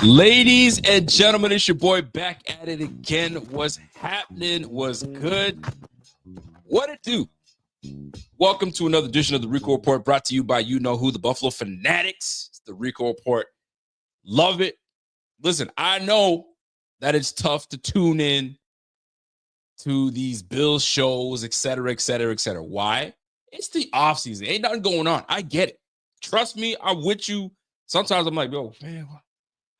Ladies and gentlemen, it's your boy back at it again. What's happening? What's good? What it do? Welcome to another edition of the Rico Report, brought to you by you know who, the Buffalo Fanatics. It's the Rico Report. Love it. Listen, I know that it's tough to tune in to these Bills shows, et cetera, et cetera, et cetera. Why? It's the offseason. Ain't nothing going on. I get it. Trust me, I'm with you. Sometimes I'm like, yo, man,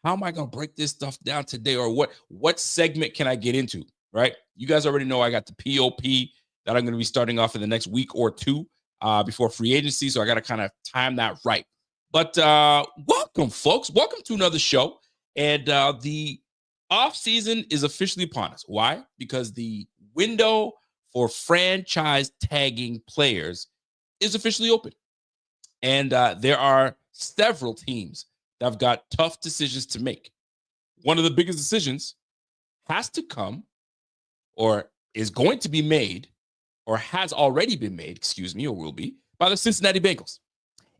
how am I going to break this stuff down today? Or what segment can I get into, right? You guys already know I got the POP that I'm going to be starting off in the next week or two before free agency. So I got to kind of time that right. But welcome, folks. Welcome to another show. And the offseason is officially upon us. Why? Because the window for franchise tagging players is officially open. And there are several teams that have got tough decisions to make. One of the biggest decisions has to come, or is going to be made, or has already been made, or will be, by the Cincinnati Bengals.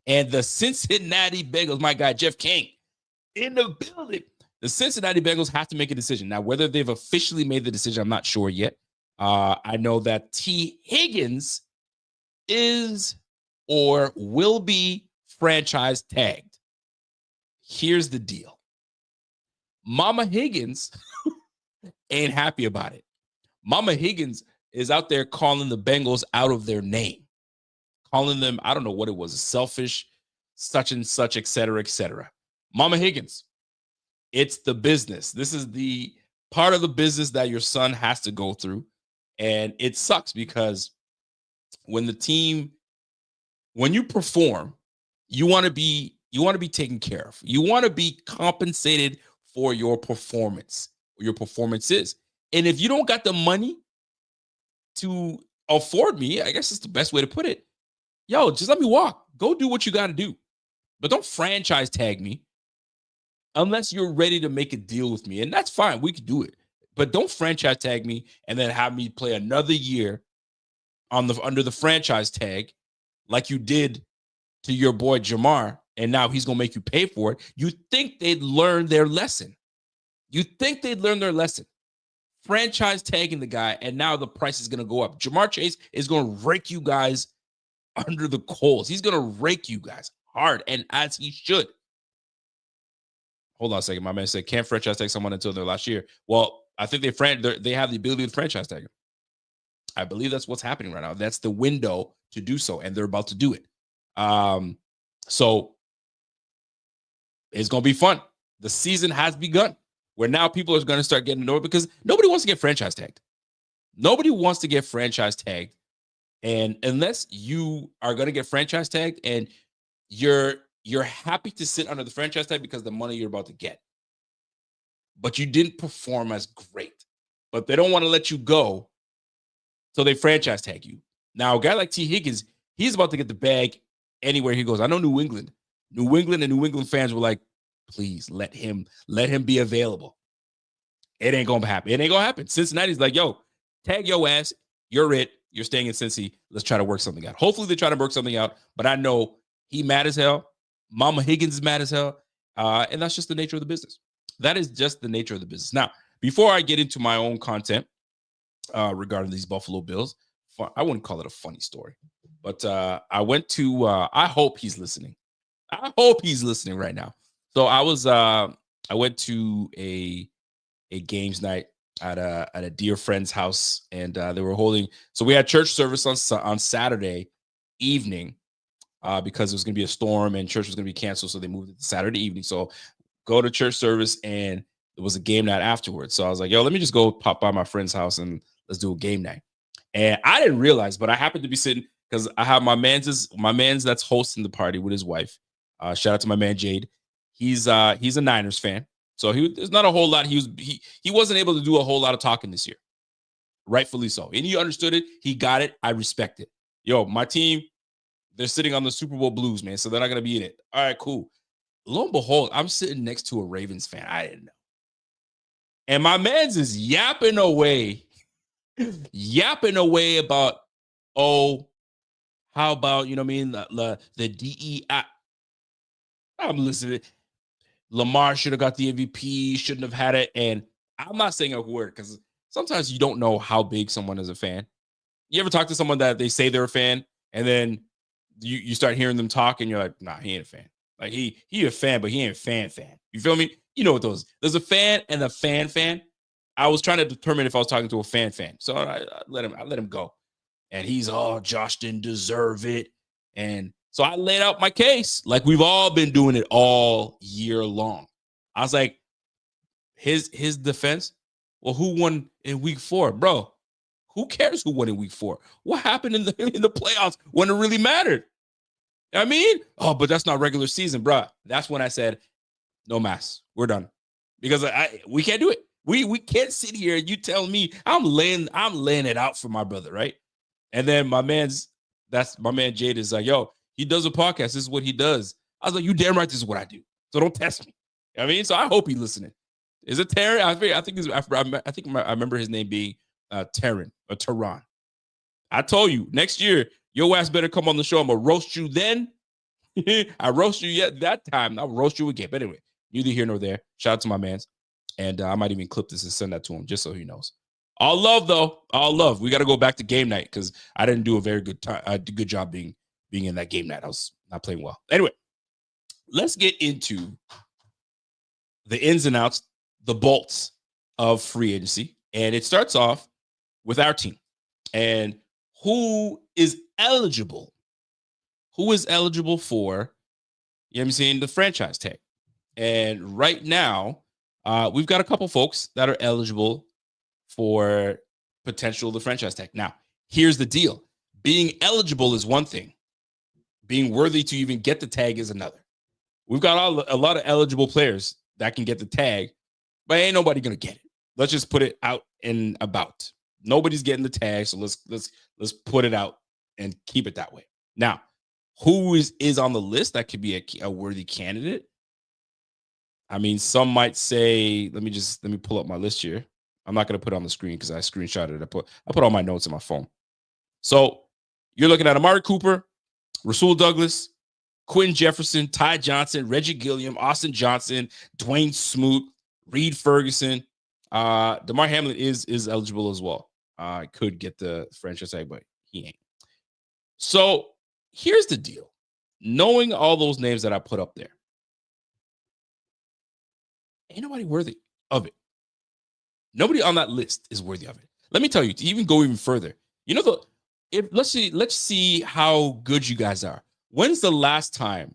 And the Cincinnati Bengals, my guy Jeff King, in the building. The Cincinnati Bengals have to make a decision. Now, whether they've officially made the decision, I'm not sure yet. I know that T. Higgins is or will be franchise tagged. Here's the deal. Mama Higgins ain't happy about it. Mama Higgins is out there calling the Bengals out of their name, calling them, I don't know what it was, selfish, such and such, et cetera, et cetera. Mama Higgins, it's the business. This is the part of the business that your son has to go through. And it sucks because when you perform, you want to be taken care of. You want to be compensated for your performance, or your performances. And if you don't got the money to afford me, I guess it's the best way to put it. Yo, just let me walk. Go do what you got to do. But don't franchise tag me unless you're ready to make a deal with me. And that's fine. We can do it. But don't franchise tag me and then have me play another year under the franchise tag like you did to your boy Damar, and now he's going to make you pay for it. You think they'd learn their lesson. Franchise tagging the guy, and now the price is going to go up. Jamar Chase is going to rake you guys under the coals. He's going to rake you guys hard, and as he should. Hold on a second. My man said, can't franchise tag someone until their last year. Well, I think they have the ability to franchise tag him. I believe that's what's happening right now. That's the window to do so, and they're about to do it. So it's going to be fun. The season has begun, where now people are going to start getting annoyed because nobody wants to get franchise tagged. Nobody wants to get franchise tagged. And unless you are going to get franchise tagged and you're happy to sit under the franchise tag because of the money you're about to get, but you didn't perform as great, but they don't want to let you go, so they franchise tag you. Now, a guy like T. Higgins, he's about to get the bag anywhere he goes. I know New England and New England fans were like, please let him be available. It ain't gonna happen. Cincinnati's like, yo, tag your ass. You're it. You're staying in Cincy. Let's try to work something out. Hopefully they try to work something out, but I know he mad as hell. Mama Higgins is mad as hell. And that's just the nature of the business. That is just the nature of the business. Now, before I get into my own content regarding these Buffalo Bills, I wouldn't call it a funny story, but I went to, I hope he's listening. I hope he's listening right now. So I went to a games night at a dear friend's house, and they were holding. So we had church service on Saturday evening because it was going to be a storm and church was going to be canceled. So they moved it to Saturday evening. So go to church service and it was a game night afterwards. So I was like, yo, let me just go pop by my friend's house and let's do a game night. And I didn't realize, but I happened to be sitting because I have my man's that's hosting the party with his wife. Shout out to my man Jade. He's a Niners fan. So there's not a whole lot. He wasn't able to do a whole lot of talking this year. Rightfully so. And he understood it. He got it. I respect it. Yo, my team, they're sitting on the Super Bowl blues, man. So they're not going to be in it. All right, cool. Lo and behold, I'm sitting next to a Ravens fan. I didn't know. And my man's is yapping away about, oh, how about, you know what I mean, the DEI. I'm listening. Lamar should have got the MVP, shouldn't have had it. And I'm not saying a word because sometimes you don't know how big someone is a fan. You ever talk to someone that they say they're a fan and then you start hearing them talk and you're like, nah, he ain't a fan. Like he a fan, but he ain't fan. You feel me? You know what those? There's a fan and a fan. I was trying to determine if I was talking to a fan. So I let him go. And he's, oh, Josh didn't deserve it. And so I laid out my case like we've all been doing it all year long. I was like, his defense, well, who won in week 4? Bro, who cares who won in week 4? What happened in the playoffs when it really mattered? I mean, oh, but that's not regular season, bro. That's when I said, no mass. We're done. Because we can't do it. We can't sit here and you tell me I'm laying it out for my brother, right? And then my man Jade is like, yo, he does a podcast. This is what he does. I was like, you damn right, this is what I do. So don't test me. I mean, so I hope he's listening. Is it Terry? I remember his name being Terran or Tehran. I told you next year, your ass better come on the show. I'm gonna roast you then. I roast you yet that time. I'll roast you again. But anyway, neither here nor there. Shout out to my mans. And I might even clip this and send that to him just so he knows. All love, though. All love. We got to go back to game night because I didn't do a very good job being in that game night. I was not playing well. Anyway, let's get into the ins and outs, the bolts of free agency. And it starts off with our team. And who is eligible? Who is eligible for, you know what I'm saying, the franchise tag? And right now, we've got a couple folks that are eligible for potential the franchise tag. Now, here's the deal. Being eligible is one thing. Being worthy to even get the tag is another. We've got a lot of eligible players that can get the tag, but ain't nobody going to get it. Let's just put it out and about. Nobody's getting the tag, so let's put it out and keep it that way. Now, who is on the list that could be a worthy candidate? I mean, some might say, let me pull up my list here. I'm not going to put it on the screen because I screenshotted it. I put all my notes in my phone. So you're looking at Amari Cooper, Rasul Douglas, Quentin Jefferson, Ty Johnson, Reggie Gilliam, Austin Johnson, Dwayne Smoot, Reed Ferguson. Damar Hamlin is eligible as well. Could get the franchise tag, but he ain't. So here's the deal. Knowing all those names that I put up there, ain't nobody worthy of it. Nobody on that list is worthy of it. Let me tell you, to even go even further, you know, let's see how good you guys are. When's the last time,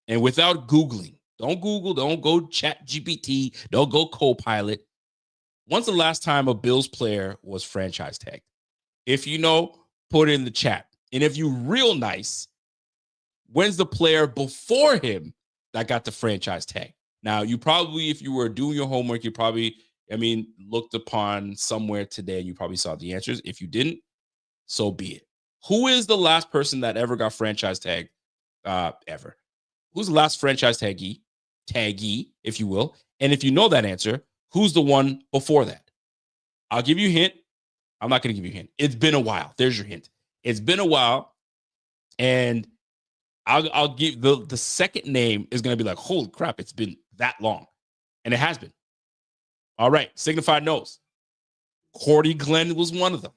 and without Googling, don't Google, don't go Chat GPT, don't go Copilot. When's the last time a Bills player was franchise tagged? If you know, put it in the chat. And if you're real nice, when's the player before him that got the franchise tag? Now, you probably, if you were doing your homework, you probably, looked upon somewhere today and you probably saw the answers. If you didn't, so be it. Who is the last person that ever got franchise tagged ever? Who's the last franchise taggee, if you will? And if you know that answer, who's the one before that? I'll give you a hint. I'm not going to give you a hint. It's been a while. There's your hint. It's been a while. And I'll give the second name is going to be like, holy crap, it's been that long. And it has been. All right. Signified knows. Cordy Glenn was one of them.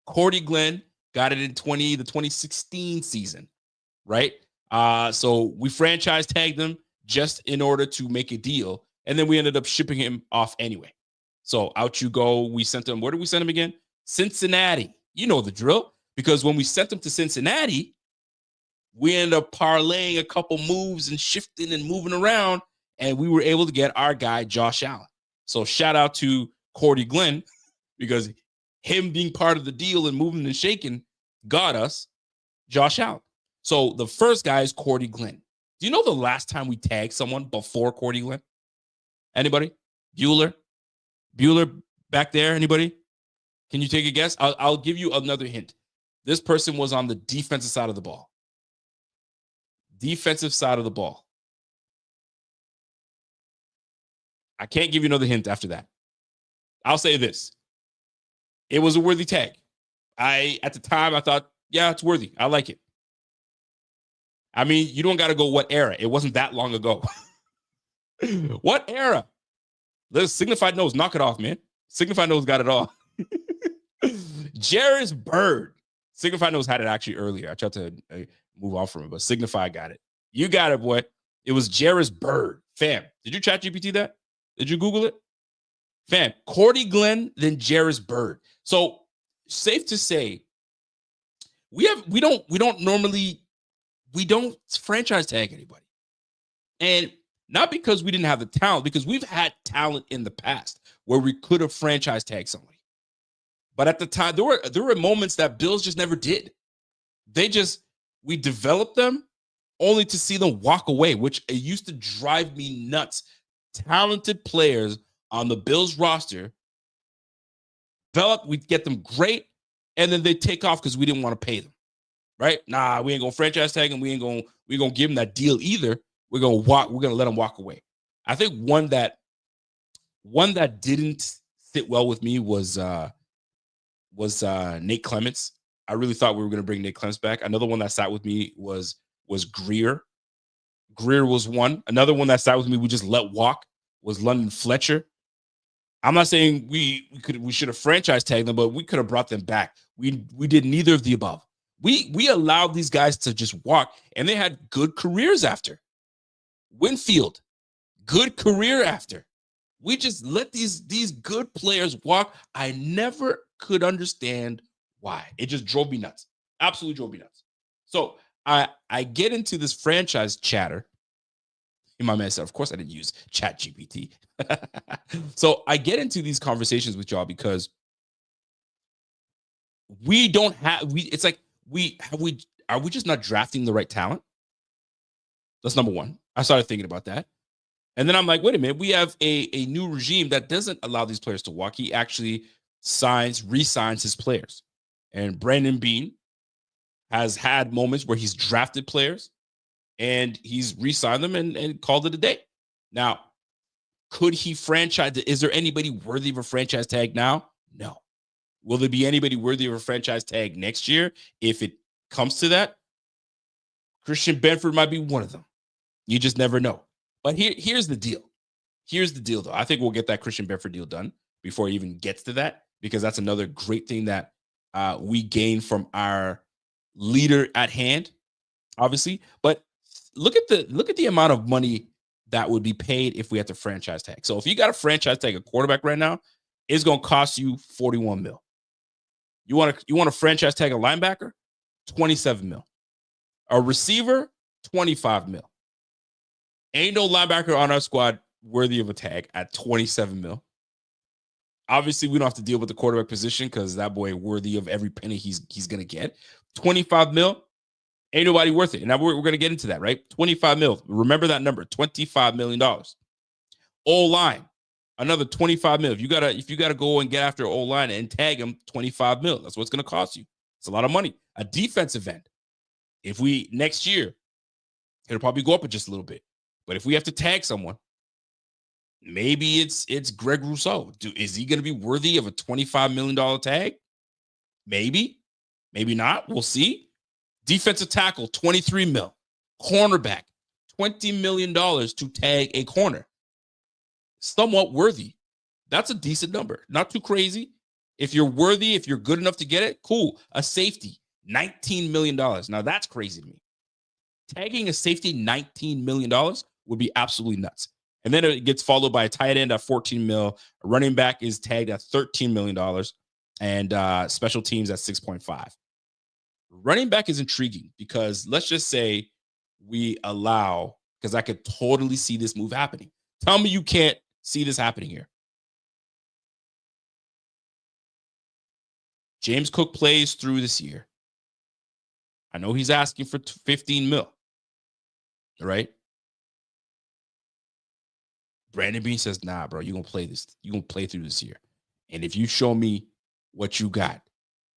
Cordy Glenn got it in the 2016 season, right? So we franchise tagged him just in order to make a deal. And then we ended up shipping him off anyway. So out you go. We sent him. Where did we send him again? Cincinnati. You know the drill. Because when we sent him to Cincinnati, we ended up parlaying a couple moves and shifting and moving around, and we were able to get our guy, Josh Allen. So shout out to Cordy Glenn, because him being part of the deal and moving and shaking got us Josh Allen. So the first guy is Cordy Glenn. Do you know the last time we tagged someone before Cordy Glenn? Anybody? Bueller back there? Anybody? Can you take a guess? I'll give you another hint. This person was on the defensive side of the ball. Defensive side of the ball. I can't give you another hint after that. I'll say this. It was a worthy tag. At the time, I thought, yeah, it's worthy. I like it. I mean, you don't got to go what era. It wasn't that long ago. What era? Let's Signified Nose. Knock it off, man. Signified Nose got it all. Jarris Bird. Signified Nose had it actually earlier. I tried to move on from it, but Signify got it. You got it, boy. It was Jarris Bird. Fam, did you chat GPT that? Did you Google it? Fam, Cordy Glenn, then Jarris Bird. So safe to say, we don't franchise tag anybody. And not because we didn't have the talent, because we've had talent in the past where we could have franchise tagged somebody. But at the time, there were moments that Bills just never did. We developed them only to see them walk away, which it used to drive me nuts. Talented players on the Bills roster develop, we get them great, and then they take off because we didn't want to pay them. Right? Nah, we ain't gonna franchise tag them. We ain't gonna give them that deal either. We're gonna let them walk away. I think one that didn't sit well with me was Nate Clements. I really thought we were gonna bring Nate Clements back. Another one that sat with me was Greer. Greer was one. Another one that sat with me, we just let walk, was London Fletcher. I'm not saying we should have franchise tagged them, but we could have brought them back. We did neither of the above. We allowed these guys to just walk, and they had good careers after. Winfield, good career after. We just let these good players walk. I never could understand why. It just drove me nuts. Absolutely drove me nuts. So I get into this franchise chatter. In my man said, of course I didn't use Chat GPT. So I get into these conversations with y'all because we don't have, it's like, are we just not drafting the right talent? That's number one. I started thinking about that. And then I'm like, wait a minute, we have a new regime that doesn't allow these players to walk. He actually re-signs his players. And Brandon Beane has had moments where he's drafted players and he's re-signed them and called it a day. Now, could he franchise? Is there anybody worthy of a franchise tag now? No. Will there be anybody worthy of a franchise tag next year? If it comes to that, Christian Benford might be one of them. You just never know. But here's the deal. Here's the deal, though. I think we'll get that Christian Benford deal done before he even gets to that, because that's another great thing that we gain from our leader at hand, obviously. But look at the amount of money that would be paid if we had to franchise tag. So if you got a franchise tag a quarterback right now, it's going to cost you $41 million. You want to franchise tag a linebacker? $27 million. A receiver? $25 million. Ain't no linebacker on our squad worthy of a tag at $27 million. Obviously, we don't have to deal with the quarterback position because that boy worthy of every penny he's going to get. $25 million. Ain't nobody worth it. And now we're going to get into that, right? $25 million. Remember that number, $25 million. O-line, another $25 million. If you gotta go and get after O-line and tag him, $25 million. That's what it's going to cost you. It's a lot of money. A defensive end. If we next year, it'll probably go up just a little bit. But if we have to tag someone, maybe it's Greg Rousseau. Is he going to be worthy of a $25 million tag? Maybe. Maybe not. We'll see. Defensive tackle, $23 million. Cornerback, $20 million to tag a corner. Somewhat worthy. That's a decent number. Not too crazy. If you're worthy, if you're good enough to get it, cool. A safety, $19 million. Now that's crazy to me. Tagging a safety $19 million would be absolutely nuts. And then it gets followed by a tight end at $14 million. A running back is tagged at $13 million. And special teams at $6.5. Running back is intriguing because let's just say we allow, because I could totally see this move happening. Tell me you can't see this happening here. James Cook plays through this year. I know he's asking for 15 mil. All right. Brandon Beane says, nah, bro, you're going to play this. You're going to play through this year. And if you show me what you got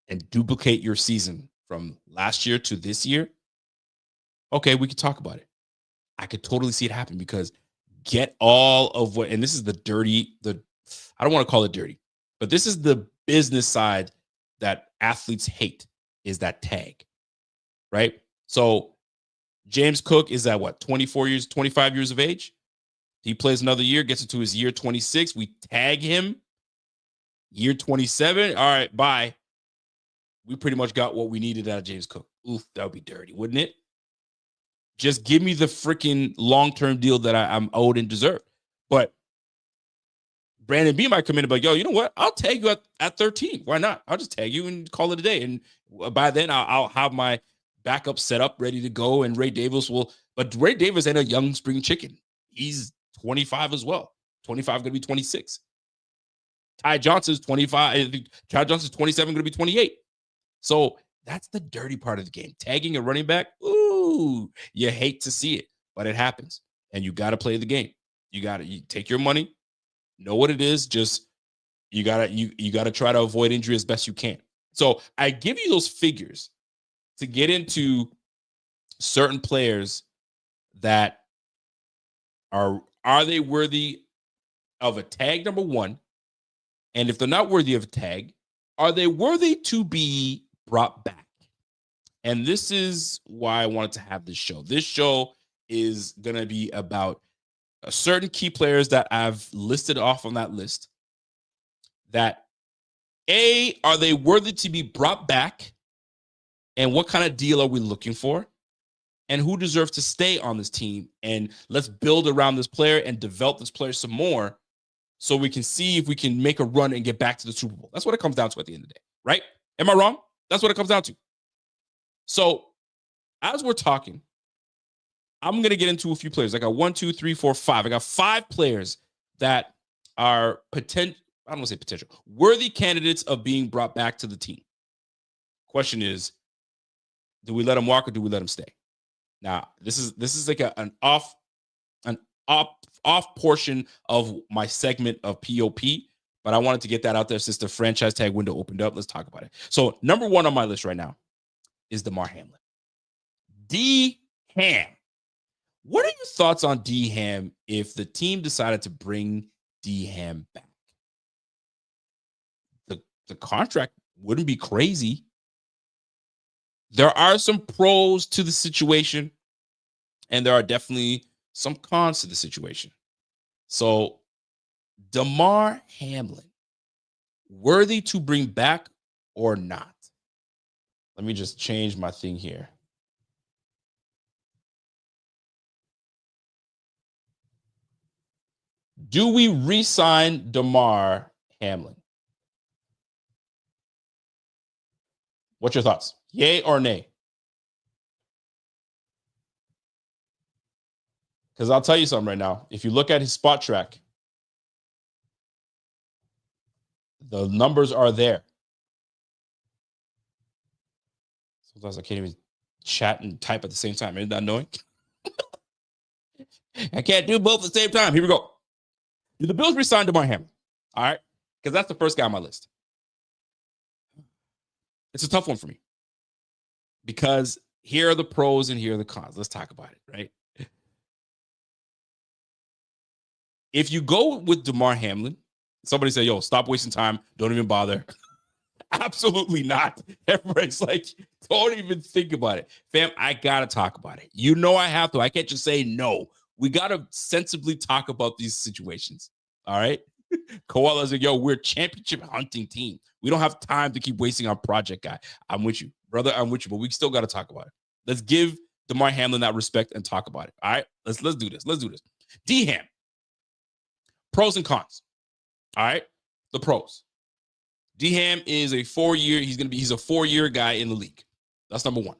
and duplicate your season from last year to this year, okay, we could talk about it. I could totally see it happen because get all of what, and this is I don't want to call it dirty, but this is the business side that athletes hate, is that tag, right? So James Cook is at what, 25 years of age? He plays another year, gets into his year 26. We tag him year 27. All right, bye. We pretty much got what we needed out of James Cook. Oof, that would be dirty, wouldn't it? Just give me the freaking long-term deal that I'm owed and deserve. But Brandon B might come in and be like, yo, you know what? I'll tag you at 13. Why not? I'll just tag you and call it a day. And by then, I'll have my backup set up, ready to go. And Ray Davis but Ray Davis ain't a young spring chicken. He's 25 as well. 25 going to be 26. Ty Johnson's 25. I think Ty Johnson's 27, going to be 28. So that's the dirty part of the game. Tagging a running back, ooh, you hate to see it, but it happens. And you got to play the game. You take your money, know what it is. Just you gotta try to avoid injury as best you can. So I give you those figures to get into certain players that are they worthy of a tag, number one? And if they're not worthy of a tag, are they worthy to be brought back? And this is why I wanted to have this show. This show is going to be about certain key players that I've listed off on that list that, A, are they worthy to be brought back? And what kind of deal are we looking for? And who deserves to stay on this team? And let's build around this player and develop this player some more so we can see if we can make a run and get back to the Super Bowl. That's what it comes down to at the end of the day, right? Am I wrong? That's what it comes down to. So as we're talking, I'm going to get into a few players. I got 1, 2, 3, 4, 5. I got 5 players that are worthy candidates of being brought back to the team. Question is, do we let them walk or do we let them stay? Now, this is like an off portion of my segment of POP, but I wanted to get that out there since the franchise tag window opened up. Let's talk about it. So number 1 on my list right now is Damar Hamlin. D-Ham. What are your thoughts on D-Ham if the team decided to bring D-Ham back? The contract wouldn't be crazy. There are some pros to the situation, and there are definitely some cons to the situation. So, Damar Hamlin, worthy to bring back or not? Let me just change my thing here. Do we re-sign Damar Hamlin? What's your thoughts? Yay or nay? Because I'll tell you something right now. If you look at his spot track, the numbers are there. Sometimes I can't even chat and type at the same time. Isn't that annoying? I can't do both at the same time. Here we go. Do the Bills resign Damar Hamlin? All right. Because that's the first guy on my list. It's a tough one for me. Because here are the pros and here are the cons. Let's talk about it, right? If you go with Damar Hamlin, somebody say, yo, stop wasting time. Don't even bother. Absolutely not. Everybody's like, don't even think about it. Fam, I got to talk about it. You know I have to. I can't just say no. We got to sensibly talk about these situations. All right? Koala's like, yo, we're a championship hunting team. We don't have time to keep wasting our project guy. I'm with you. Brother, I'm with you, but we still got to talk about it. Let's give Damar Hamlin that respect and talk about it. All right? Let's do this. Let's do this. D-Ham. Pros and cons. All right? The pros. D-Ham is a 4-year, he's a 4-year guy in the league. That's number one.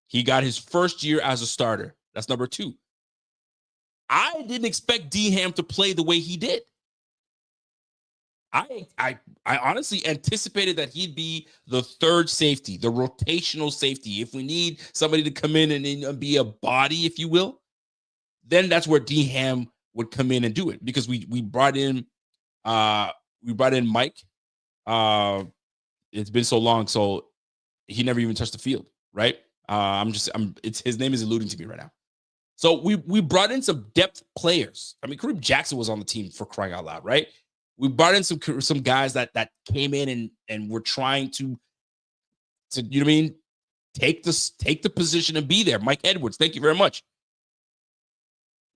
He got his first year as a starter. That's number two. I didn't expect D-Ham to play the way he did. I honestly anticipated that he'd be the third safety, the rotational safety. If we need somebody to come in and be a body, if you will, then that's where D-Ham would come in and do it, because we brought in Mike. It's been so long, so he never even touched the field, right? His name is eluding to me right now. So we brought in some depth players. I mean, Kareem Jackson was on the team, for crying out loud, right? We brought in some guys that came in and were trying to you know what I mean, take the position and be there. Mike Edwards, thank you very much.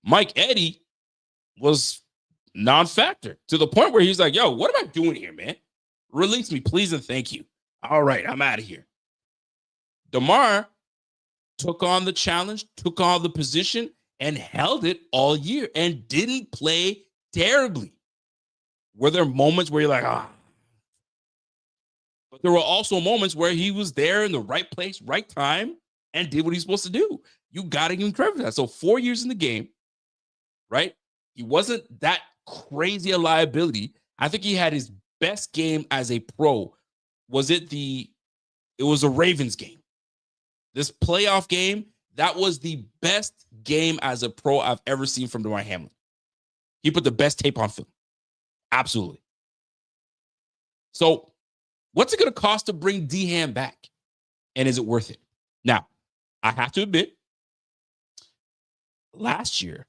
Mike Eddy was non-factor to the point where he's like, yo, what am I doing here, man? Release me, please, and thank you. All right, I'm out of here. Damar took on the challenge, took on the position, and held it all year and didn't play terribly. Were there moments where you're like, But there were also moments where he was there in the right place, right time, and did what he's supposed to do. You got to give him credit for that. So 4 years in the game, right? He wasn't that crazy a liability. I think he had his best game as a pro. It was a Ravens game. This playoff game, that was the best game as a pro I've ever seen from Damar Hamlin. He put the best tape on film. Absolutely. So what's it going to cost to bring D-Ham back? And is it worth it? Now, I have to admit, last year,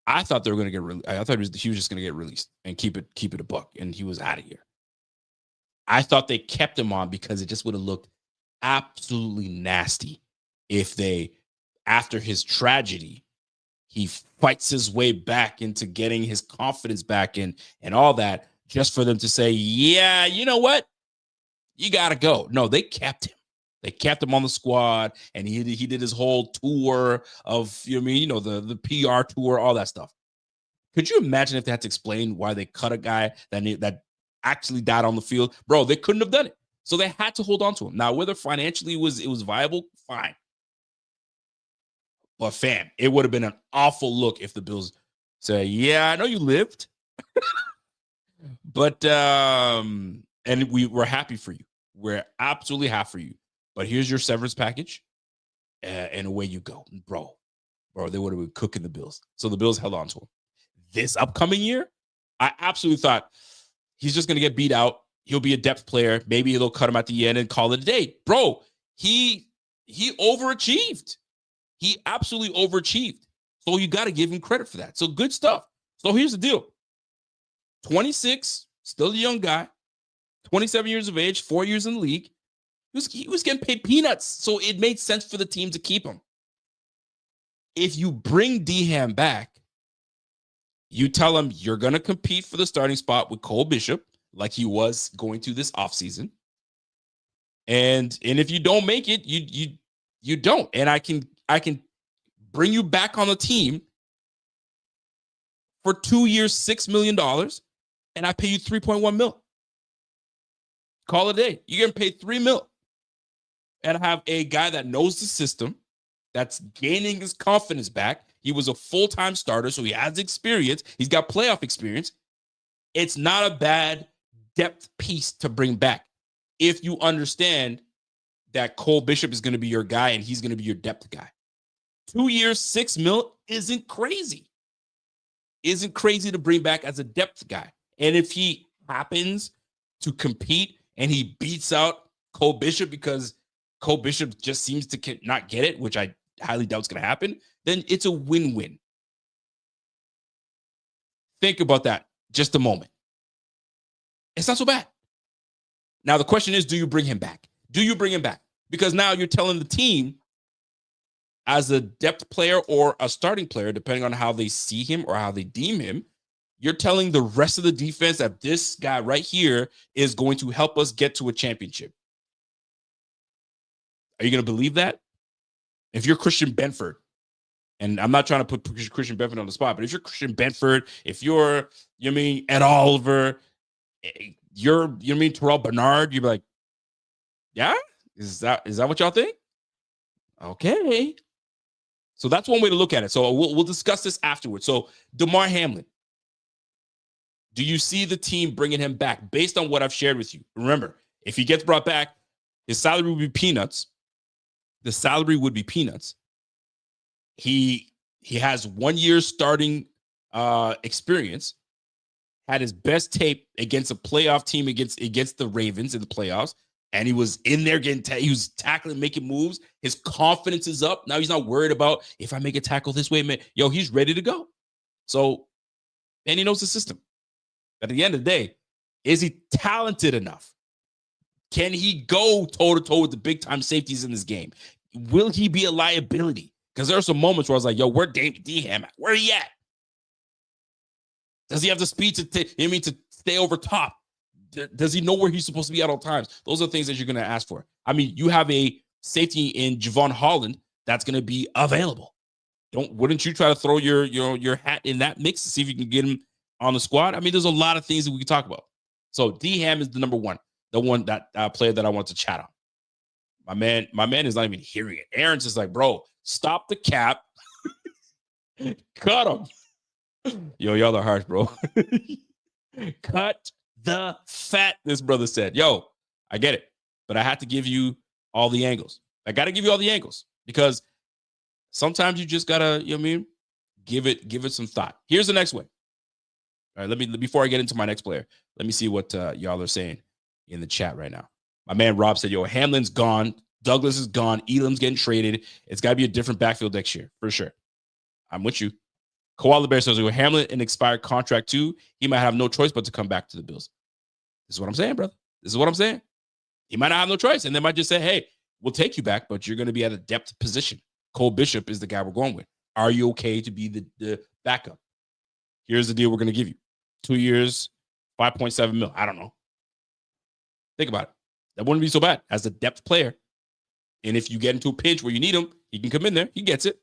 I thought they were going to get I thought he was just going to get released and keep it a buck, and he was out of here. I thought they kept him on because it just would have looked absolutely nasty if after his tragedy, he fights his way back into getting his confidence back and all that, just for them to say, yeah, you know what? You got to go. No, they kept him. They kept him on the squad, and he did his whole tour of, the PR tour, all that stuff. Could you imagine if they had to explain why they cut a guy that actually died on the field? Bro, they couldn't have done it. So they had to hold on to him. Now, whether financially it was viable, fine. But fam, it would have been an awful look if the Bills say, yeah, I know you lived, but and we're happy for you. We're absolutely happy for you. But here's your severance package, and away you go. Bro, they would have been cooking the Bills. So the Bills held on to him. This upcoming year, I absolutely thought he's just going to get beat out. He'll be a depth player. Maybe they'll cut him at the end and call it a day. Bro, he overachieved. He absolutely overachieved. So you got to give him credit for that. So good stuff. So here's the deal. 26, still a young guy, 27 years of age, 4 years in the league. He was getting paid peanuts. So it made sense for the team to keep him. If you bring D-Ham back, you tell him you're going to compete for the starting spot with Cole Bishop, like he was going to this offseason. And if you don't make it, you don't. And I can bring you back on the team for 2 years, $6 million, and I pay you $3.1 million. Call it a day. You're getting paid $3 million. And I have a guy that knows the system, that's gaining his confidence back. He was a full-time starter, so he has experience. He's got playoff experience. It's not a bad depth piece to bring back if you understand that Cole Bishop is going to be your guy and he's going to be your depth guy. 2 years, $6 million isn't crazy. Isn't crazy to bring back as a depth guy. And if he happens to compete and he beats out Cole Bishop because Cole Bishop just seems to not get it, which I highly doubt is going to happen, then it's a win-win. Think about that just a moment. It's not so bad. Now, the question is, do you bring him back? Do you bring him back? Because now you're telling the team, as a depth player or a starting player, depending on how they see him or how they deem him, you're telling the rest of the defense that this guy right here is going to help us get to a championship. Are you going to believe that? If you're Christian Benford, and I'm not trying to put Christian Benford on the spot, but if you're Christian Benford, if you're, Ed Oliver, you're Terrell Bernard, you'd be like, yeah? Is that what y'all think? Okay. So that's one way to look at it. So we'll discuss this afterwards. So Damar Hamlin, do you see the team bringing him back based on what I've shared with you? Remember, if he gets brought back, his salary would be peanuts. The salary would be peanuts. He has 1 year starting experience. Had his best tape against a playoff team against the Ravens in the playoffs, and he was in there he was tackling, making moves. His confidence is up. Now he's not worried about if I make a tackle this way, man. Yo, he's ready to go. So, and he knows the system. At the end of the day, is he talented enough? Can he go toe-to-toe with the big-time safeties in this game? Will he be a liability? Because there are some moments where I was like, yo, where D-Ham at? Where he at? Does he have the speed to stay over top? Does he know where he's supposed to be at all times? Those are things that you're going to ask for. I mean, you have a safety in Javon Hollins that's going to be available. Wouldn't you try to throw your hat in that mix to see if you can get him on the squad? I mean, there's a lot of things that we can talk about. So D-Ham is the number one, the one that player that I want to chat on. My man is not even hearing it. Aaron's just like, bro, stop the cap, cut him. Yo, y'all are harsh, bro. Cut the fat, this brother said. Yo, I get it, but I have to give you all the angles. I got to give you all the angles because sometimes you just gotta, you know what I mean? Give it some thought. Here's the next one. All right, before I get into my next player, let me see what y'all are saying in the chat right now. My man Rob said, yo, Hamlin's gone. Douglas is gone. Elam's getting traded. It's got to be a different backfield next year, for sure. I'm with you. Koala Bear says, Hamlin an expired contract too. He might have no choice but to come back to the Bills. This is what I'm saying, brother. This is what I'm saying. He might not have no choice. And they might just say, hey, we'll take you back, but you're going to be at a depth position. Cole Bishop is the guy we're going with. Are you okay to be the backup? Here's the deal we're going to give you. 2 years, 5.7 mil. I don't know. Think about it. That wouldn't be so bad as a depth player. And if you get into a pinch where you need him, he can come in there. He gets it.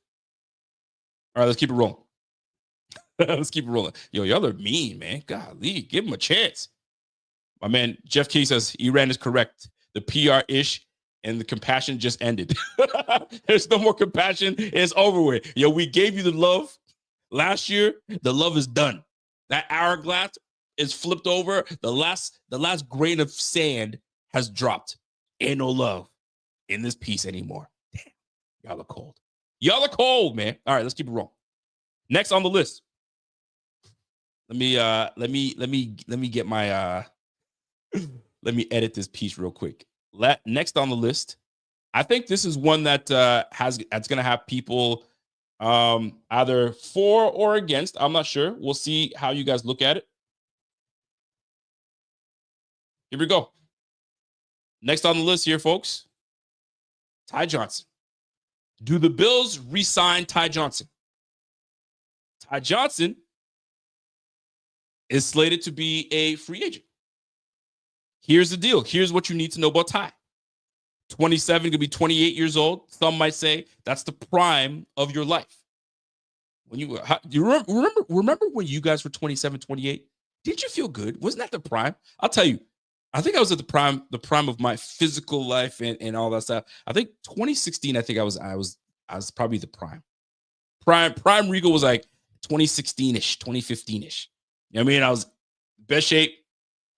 All right, let's keep it rolling. Let's keep it rolling. Yo, y'all are mean, man. Golly, give him a chance. My man, Jeff Key says, Iran is correct. The PR-ish and the compassion just ended. There's no more compassion. It's over with. Yo, we gave you the love last year. The love is done. That hourglass is flipped over. The last grain of sand has dropped. Ain't no love in this piece anymore. Damn, y'all are cold. Y'all are cold, man. All right, let's keep it rolling. Next on the list. Let me get my let me edit this piece real quick. Next on the list, I think this is one that that's gonna have people either for or against. I'm not sure. We'll see how you guys look at it. Here we go. Next on the list here, folks. Ty Johnson. Do the Bills re-sign Ty Johnson? Ty Johnson is slated to be a free agent. Here's the deal. Here's what you need to know about Ty. 27, could be 28 years old. Some might say that's the prime of your life. When you remember when you guys were 27, 28? Did you feel good? Wasn't that the prime? I'll tell you. I think I was at the prime of my physical life and all that stuff. I think 2016, I think I was probably the prime. Prime Regal was like 2016-ish, 2015-ish. You know what I mean? I was best shape.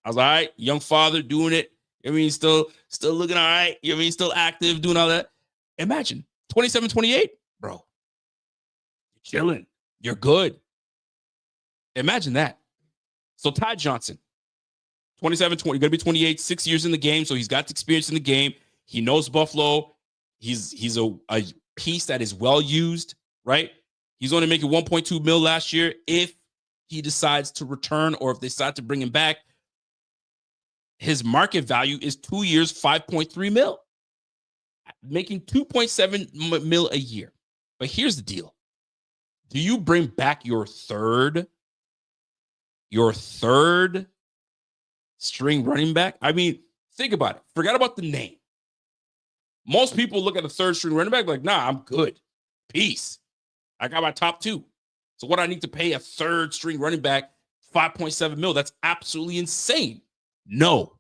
I was all right, young father doing it. You know what I mean? Still looking all right. You know what I mean? Still active, doing all that. Imagine 27, 28, bro. You're chilling. You're good. Imagine that. So Ty Johnson, 27, 20, going to be 28, 6 years in the game. So he's got the experience in the game. He knows Buffalo. He's a piece that is well used, right? He's only making 1.2 mil last year. If he decides to return or if they decide to bring him back, his market value is 2 years, 5.3 mil, making 2.7 mil a year. But here's the deal. Do you bring back your third string running back? I mean, think about it. Forget about the name. Most people look at the third string running back like, nah, I'm good. Peace. I got my top two. So what I need to pay a third string running back 5.7 mil? That's absolutely insane. No.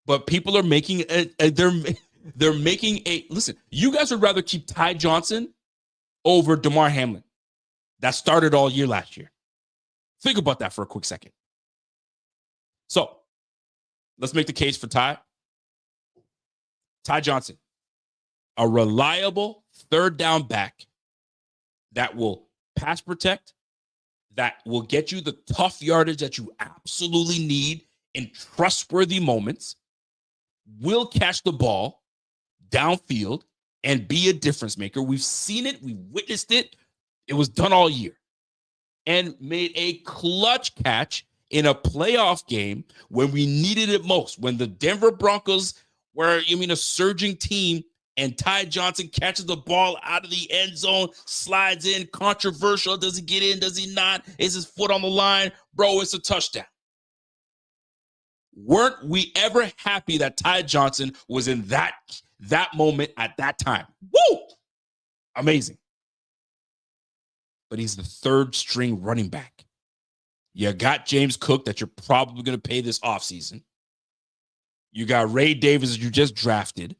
But people are making They're making listen, you guys would rather keep Ty Johnson over Damar Hamlin. That started all year last year. Think about that for a quick second. So let's make the case for Ty. Ty Johnson, a reliable third down back that will pass protect, that will get you the tough yardage that you absolutely need in trustworthy moments, will catch the ball downfield and be a difference maker. We've seen it. We witnessed it. It was done all year. And made a clutch catch in a playoff game when we needed it most, when the Denver Broncos were, a surging team, and Ty Johnson catches the ball out of the end zone, slides in, controversial. Does he get in? Does he not? Is his foot on the line? Bro, it's a touchdown. Weren't we ever happy that Ty Johnson was in that moment at that time? Woo! Amazing. But he's the third string running back. You got James Cook that you're probably going to pay this offseason. You got Ray Davis that you just drafted.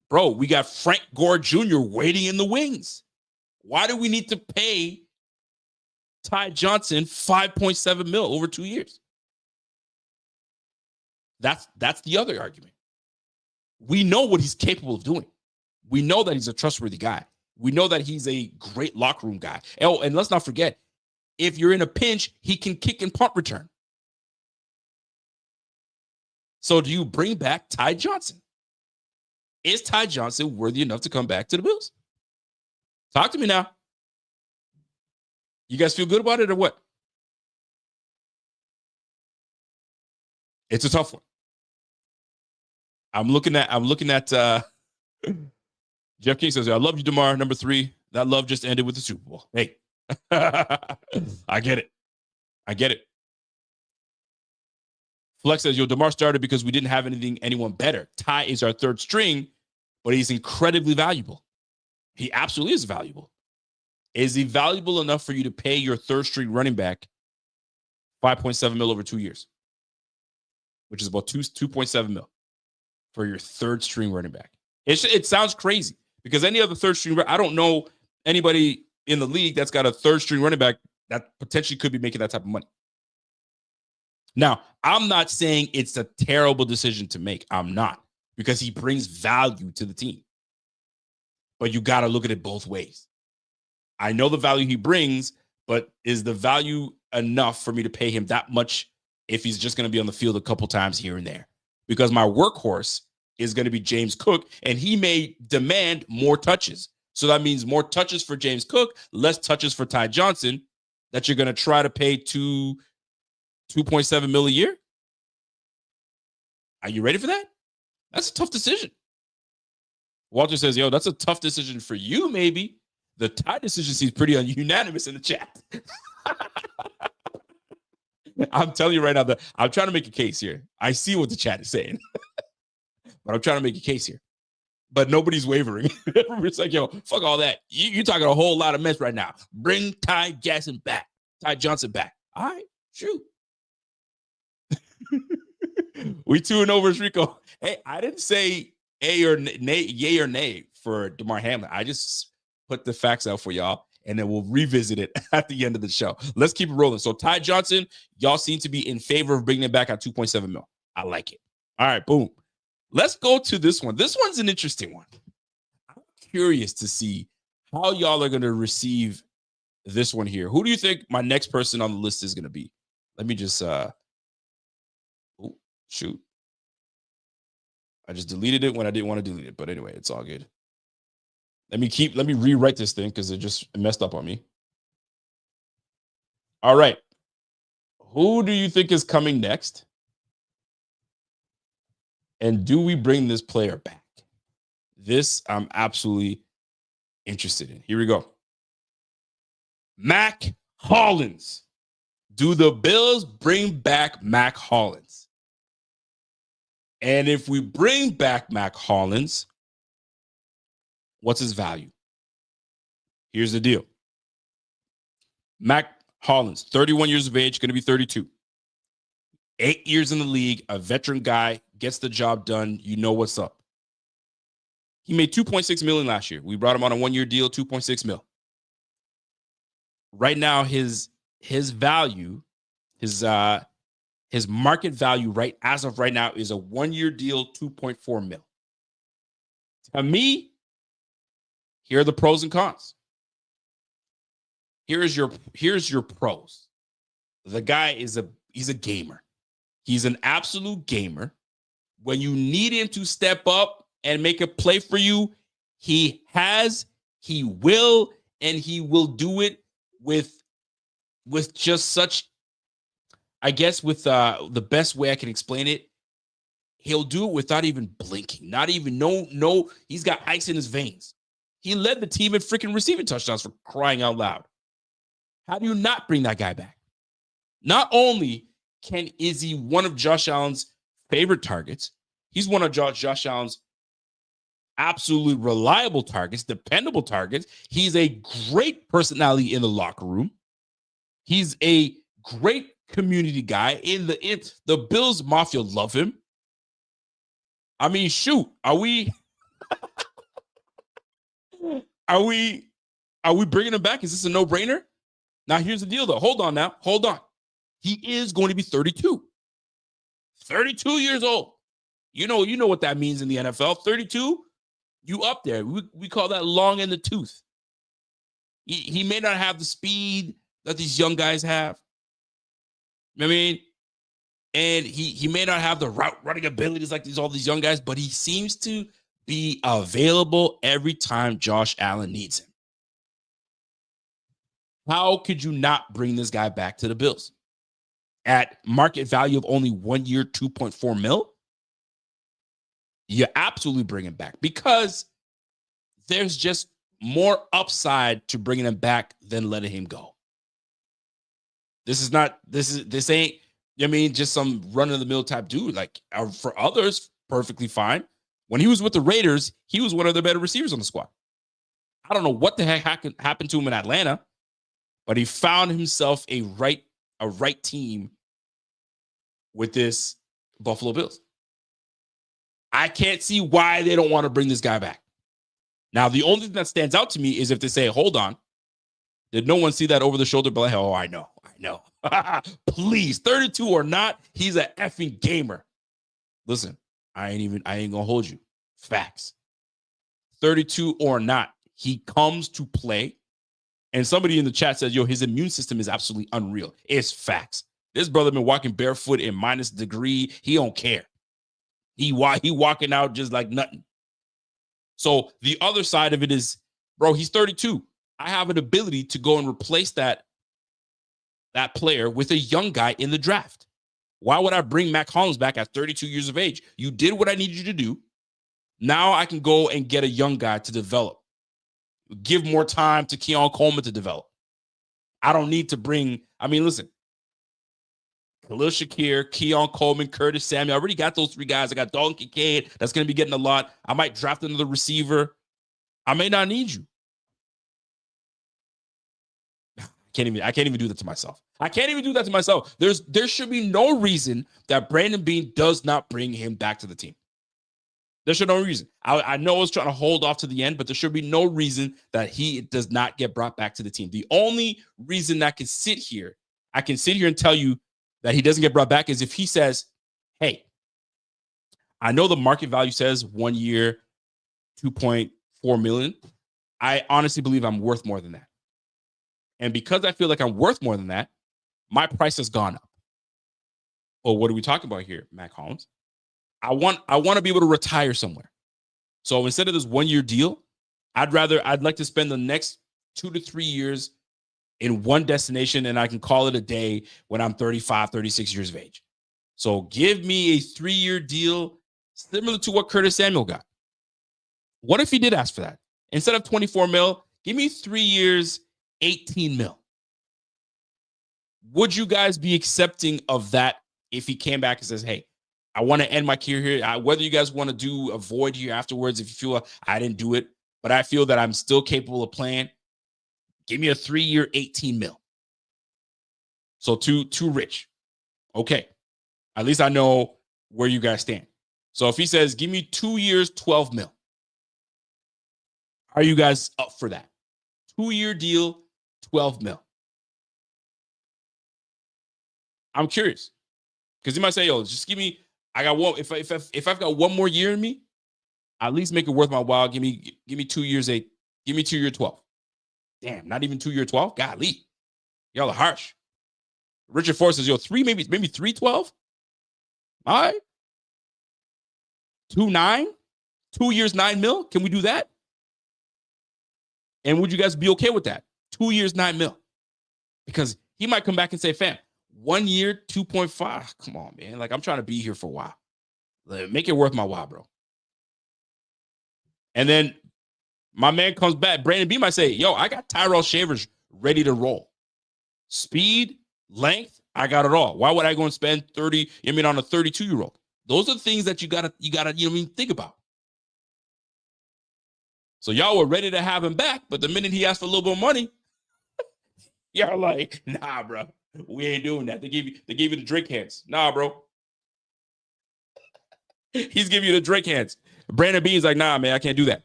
Bro, we got Frank Gore Jr. waiting in the wings. Why do we need to pay Ty Johnson $5.7 million over 2 years? That's the other argument. We know what he's capable of doing. We know that he's a trustworthy guy. We know that he's a great locker room guy. Oh, and let's not forget, if you're in a pinch, he can kick and punt return. So do you bring back Ty Johnson? Is Ty Johnson worthy enough to come back to the Bills? Talk to me now. You guys feel good about it or what? It's a tough one. I'm looking at Jeff King says, I love you, Damar. Number 3. That love just ended with the Super Bowl. Hey, I get it. Flex says, Damar started because we didn't have anyone better. Ty is our third string, but he's incredibly valuable. He absolutely is valuable. Is he valuable enough for you to pay your third string running back $5.7 million over 2 years? Which is about $2.7 million for your third string running back. It sounds crazy because any other third string, I don't know anybody in the league that's got a third string running back that potentially could be making that type of money. Now, I'm not saying it's a terrible decision to make. I'm not, because he brings value to the team. But you got to look at it both ways. I know the value he brings, but is the value enough for me to pay him that much if he's just going to be on the field a couple times here and there? Because my workhorse is going to be James Cook, and he may demand more touches. So that means more touches for James Cook, less touches for Ty Johnson, that you're going to try to pay $2.7 million a year. Are you ready for that? That's a tough decision. Walter says, that's a tough decision for you, maybe. The Ty decision seems pretty unanimous in the chat. I'm telling you right now, I'm trying to make a case here. I see what the chat is saying, but I'm trying to make a case here. But nobody's wavering. It's like, fuck all that. You're talking a whole lot of mess right now. Bring Ty Johnson back. All right, shoot. We 2-0 versus Rico. Hey, I didn't say yay or nay for Damar Hamlin. I just put the facts out for y'all, and then we'll revisit it at the end of the show. Let's keep it rolling. So Ty Johnson, y'all seem to be in favor of bringing it back at $2.7 million. I like it. All right, boom. Let's go to this one. This one's an interesting one. I'm curious to see how y'all are going to receive this one here. Who do you think my next person on the list is going to be? Let me just shoot. I just deleted it when I didn't want to delete it, but anyway, it's all good. Let me rewrite this thing because it just messed up on me. All right. Who do you think is coming next? And do we bring this player back? This I'm absolutely interested in. Here we go. Mack Hollins. Do the Bills bring back Mack Hollins? And if we bring back Mack Hollins, what's his value? Here's the deal. Mack Hollins, 31 years of age, going to be 32. 8 years in the league, a veteran guy, gets the job done. You know what's up. He made $2.6 million last year. We brought him on a 1-year deal, $2.6 million. Right now, his value, his market value right as of right now is a 1-year deal, $2.4 million. To me, here are the pros and cons. Here's your pros. The guy he's a gamer. He's an absolute gamer. When you need him to step up and make a play for you, he will do it with just such, I guess, with the best way I can explain it, he'll do it without even blinking. Not even no, he's got ice in his veins. He led the team in freaking receiving touchdowns, for crying out loud. How do you not bring that guy back? Not only is he one of Josh Allen's favorite targets, he's one of Josh Allen's absolutely reliable targets, dependable targets. He's a great personality in the locker room. He's a great community guy. In the Bills Mafia love him. I mean, shoot, are we bringing him back? Is this a no-brainer? Now, here's the deal, though. Hold on. He is going to be 32. 32 years old. You know what that means in the NFL. 32, you up there. We call that long in the tooth. He may not have the speed that these young guys have. I mean, and he may not have the route running abilities like all these young guys, but he seems to be available every time Josh Allen needs him. How could you not bring this guy back to the Bills? At market value of only 1 year, $2.4 million, you absolutely bring him back, because there's just more upside to bringing him back than letting him go. This ain't, I mean, just some run-of-the-mill type dude. Like, for others, perfectly fine. When he was with the Raiders, he was one of the better receivers on the squad. I don't know what the heck happened to him in Atlanta, but he found himself a right team with this Buffalo Bills. I can't see why they don't want to bring this guy back. Now, the only thing that stands out to me is if they say, hold on, did no one see that over the shoulder? But like, oh, I know. Please, 32 or not, he's an effing gamer. Listen, I ain't gonna hold you. Facts. 32 or not, he comes to play. And somebody in the chat says, yo, his immune system is absolutely unreal. It's facts. This brother been walking barefoot in -degree. He don't care. He walking out just like nothing. So the other side of it is, bro, he's 32. I have an ability to go and replace that player with a young guy in the draft. Why would I bring Mack Hollins back at 32 years of age? You did what I needed you to do. Now I can go and get a young guy to develop. Give more time to Keon Coleman to develop. I don't need to bring, listen, Khalil Shakir, Keon Coleman, Curtis Samuel. I already got those 3 guys. I got Dalton Kincaid. That's going to be getting a lot. I might draft another receiver. I may not need you. I can't even do that to myself. There should be no reason that Brandon Beane does not bring him back to the team. There should be no reason. I know I was trying to hold off to the end, but there should be no reason that he does not get brought back to the team. The only reason I can sit here and tell you that he doesn't get brought back is if he says, hey, I know the market value says 1 year, $2.4 million. I honestly believe I'm worth more than that. And because I feel like I'm worth more than that, my price has gone up. Well, what are we talking about here, Mack Hollins? I want to be able to retire somewhere. So instead of this 1 year deal, I'd like to spend the next 2 to 3 years in one destination, and I can call it a day when I'm 35, 36 years of age. So give me a 3-year deal similar to what Curtis Samuel got. What if he did ask for that? Instead of 24 mil, give me 3 years, 18 mil. Would you guys be accepting of that if he came back and says, hey, I want to end my career here. Whether you guys want to do a void here afterwards, if you feel I didn't do it, but I feel that I'm still capable of playing, give me a 3-year, 18 mil. So too rich. Okay. At least I know where you guys stand. So if he says, give me 2 years, 12 mil, are you guys up for that? 2-year deal, 12 mil. I'm curious because he might say, yo, just give me, I got one. If I've got one more year in me, at least make it worth my while. Give me 2 years, 8, give me 2 year 12. Damn, not even 2 year 12. Golly, y'all are harsh. Richard Ford says, yo, maybe 312. All right. 2-9, 2 years, 9 mil. Can we do that? And would you guys be okay with that? 2 years, 9 mil. Because he might come back and say, fam, 1 year, 2.5. Come on, man. Like, I'm trying to be here for a while. Make it worth my while, bro. And then my man comes back. Brandon B might say, yo, I got Tyrell Shavers ready to roll. Speed, length, I got it all. Why would I go and spend 30, on a 32-year-old? Those are things that you gotta, think about. So y'all were ready to have him back, but the minute he asked for a little bit of money, y'all like, nah, bro, we ain't doing that. They gave you the Drake hands. Nah, bro. He's giving you the Drake hands. Brandon B is like, nah, man, I can't do that.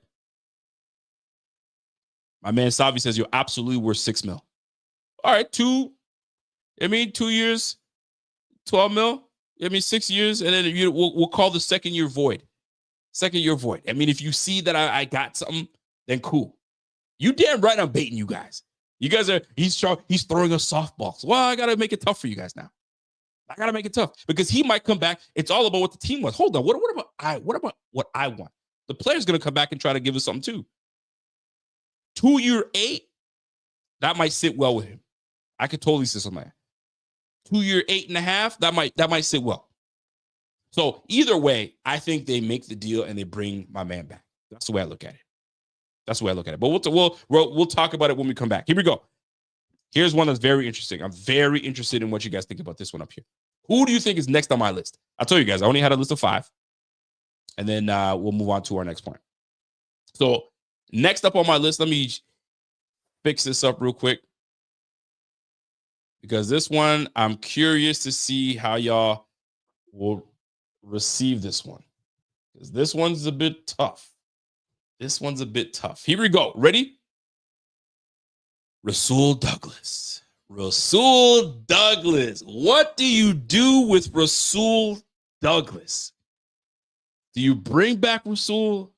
My man Savi says, you're absolutely worth 6 mil. All right, 2 years, 12 mil. 6 years, and then we'll call the second year void. Second year void. If you see that I got something, then cool. You damn right I'm baiting you guys. You guys he's throwing us softballs. Well, I gotta make it tough for you guys now. I gotta make it tough because he might come back. It's all about what the team wants. Hold on. What about what I want? The player's gonna come back and try to give us something too. 2 year 8, that might sit well with him. I could totally see something like that. 2 year 8.5, that might sit well. So either way, I think they make the deal and they bring my man back. That's the way I look at it. But we'll talk about it when we come back. Here we go. Here's one that's very interesting. I'm very interested in what you guys think about this one up here. Who do you think is next on my list? I'll tell you guys, I only had a list of 5. And then we'll move on to our next point. So next up on my list, let me fix this up real quick. Because this one, I'm curious to see how y'all will receive this one. Because this one's a bit tough. Here we go. Ready? Rasul Douglas. What do you do with Rasul Douglas? Do you bring back Rasul?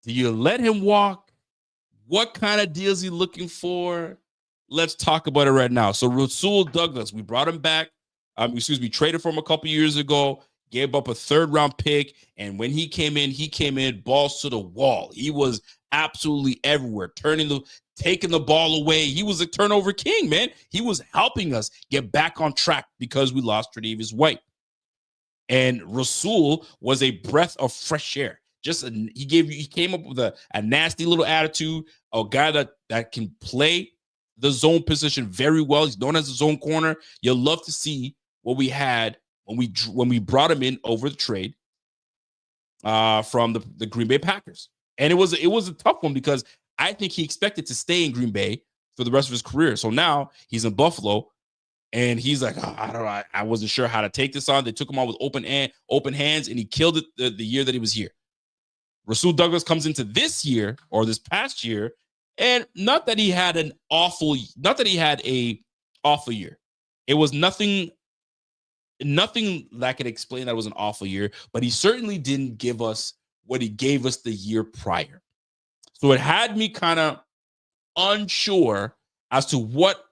Do you let him walk? What kind of deal is he looking for? Let's talk about it right now. So Rasul Douglas, we brought him back. Traded for him a couple years ago, gave up a 3rd-round pick, and when he came in balls to the wall. He was absolutely everywhere, taking the ball away. He was a turnover king, man. He was helping us get back on track because we lost Tre'Davious White. And Rasul was a breath of fresh air. He came up with a nasty little attitude, a guy that can play the zone position very well. He's known as a zone corner. You'll love to see what we had when we brought him in over the trade from the Green Bay Packers. And it was a tough one because I think he expected to stay in Green Bay for the rest of his career. So now he's in Buffalo and he's like, I wasn't sure how to take this on. They took him on with open hands and he killed it the year that he was here. Rasul Douglas comes into this year or this past year, and not that he had a awful year. It was nothing that could explain that it was an awful year, but he certainly didn't give us what he gave us the year prior. So it had me kind of unsure as to what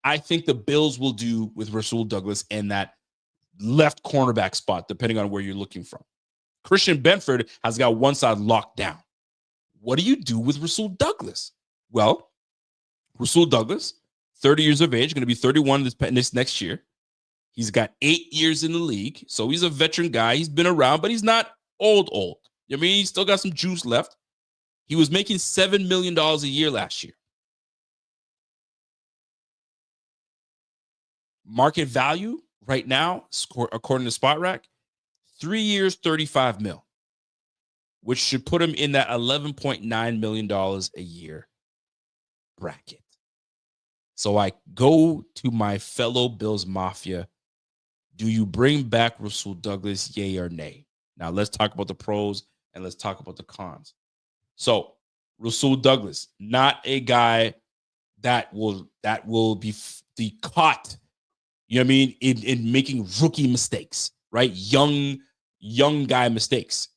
I think the Bills will do with Rasul Douglas in that left cornerback spot, depending on where you're looking from. Christian Benford has got one side locked down. What do you do with Rasul Douglas? Well, Rasul Douglas, 30 years of age, going to be 31 this next year. He's got 8 years in the league, so he's a veteran guy. He's been around, but he's not old. He's still got some juice left. He was making $7 million a year last year. Market value right now, according to SpotRack, 3 years, 35 mil, which should put him in that $11.9 million a year bracket. So I go to my fellow Bills Mafia. Do you bring back Rasul Douglas, yay or nay? Now let's talk about the pros and let's talk about the cons. So Rasul Douglas, not a guy that will be caught, you know what I mean, in making rookie mistakes, right? Young guy mistakes.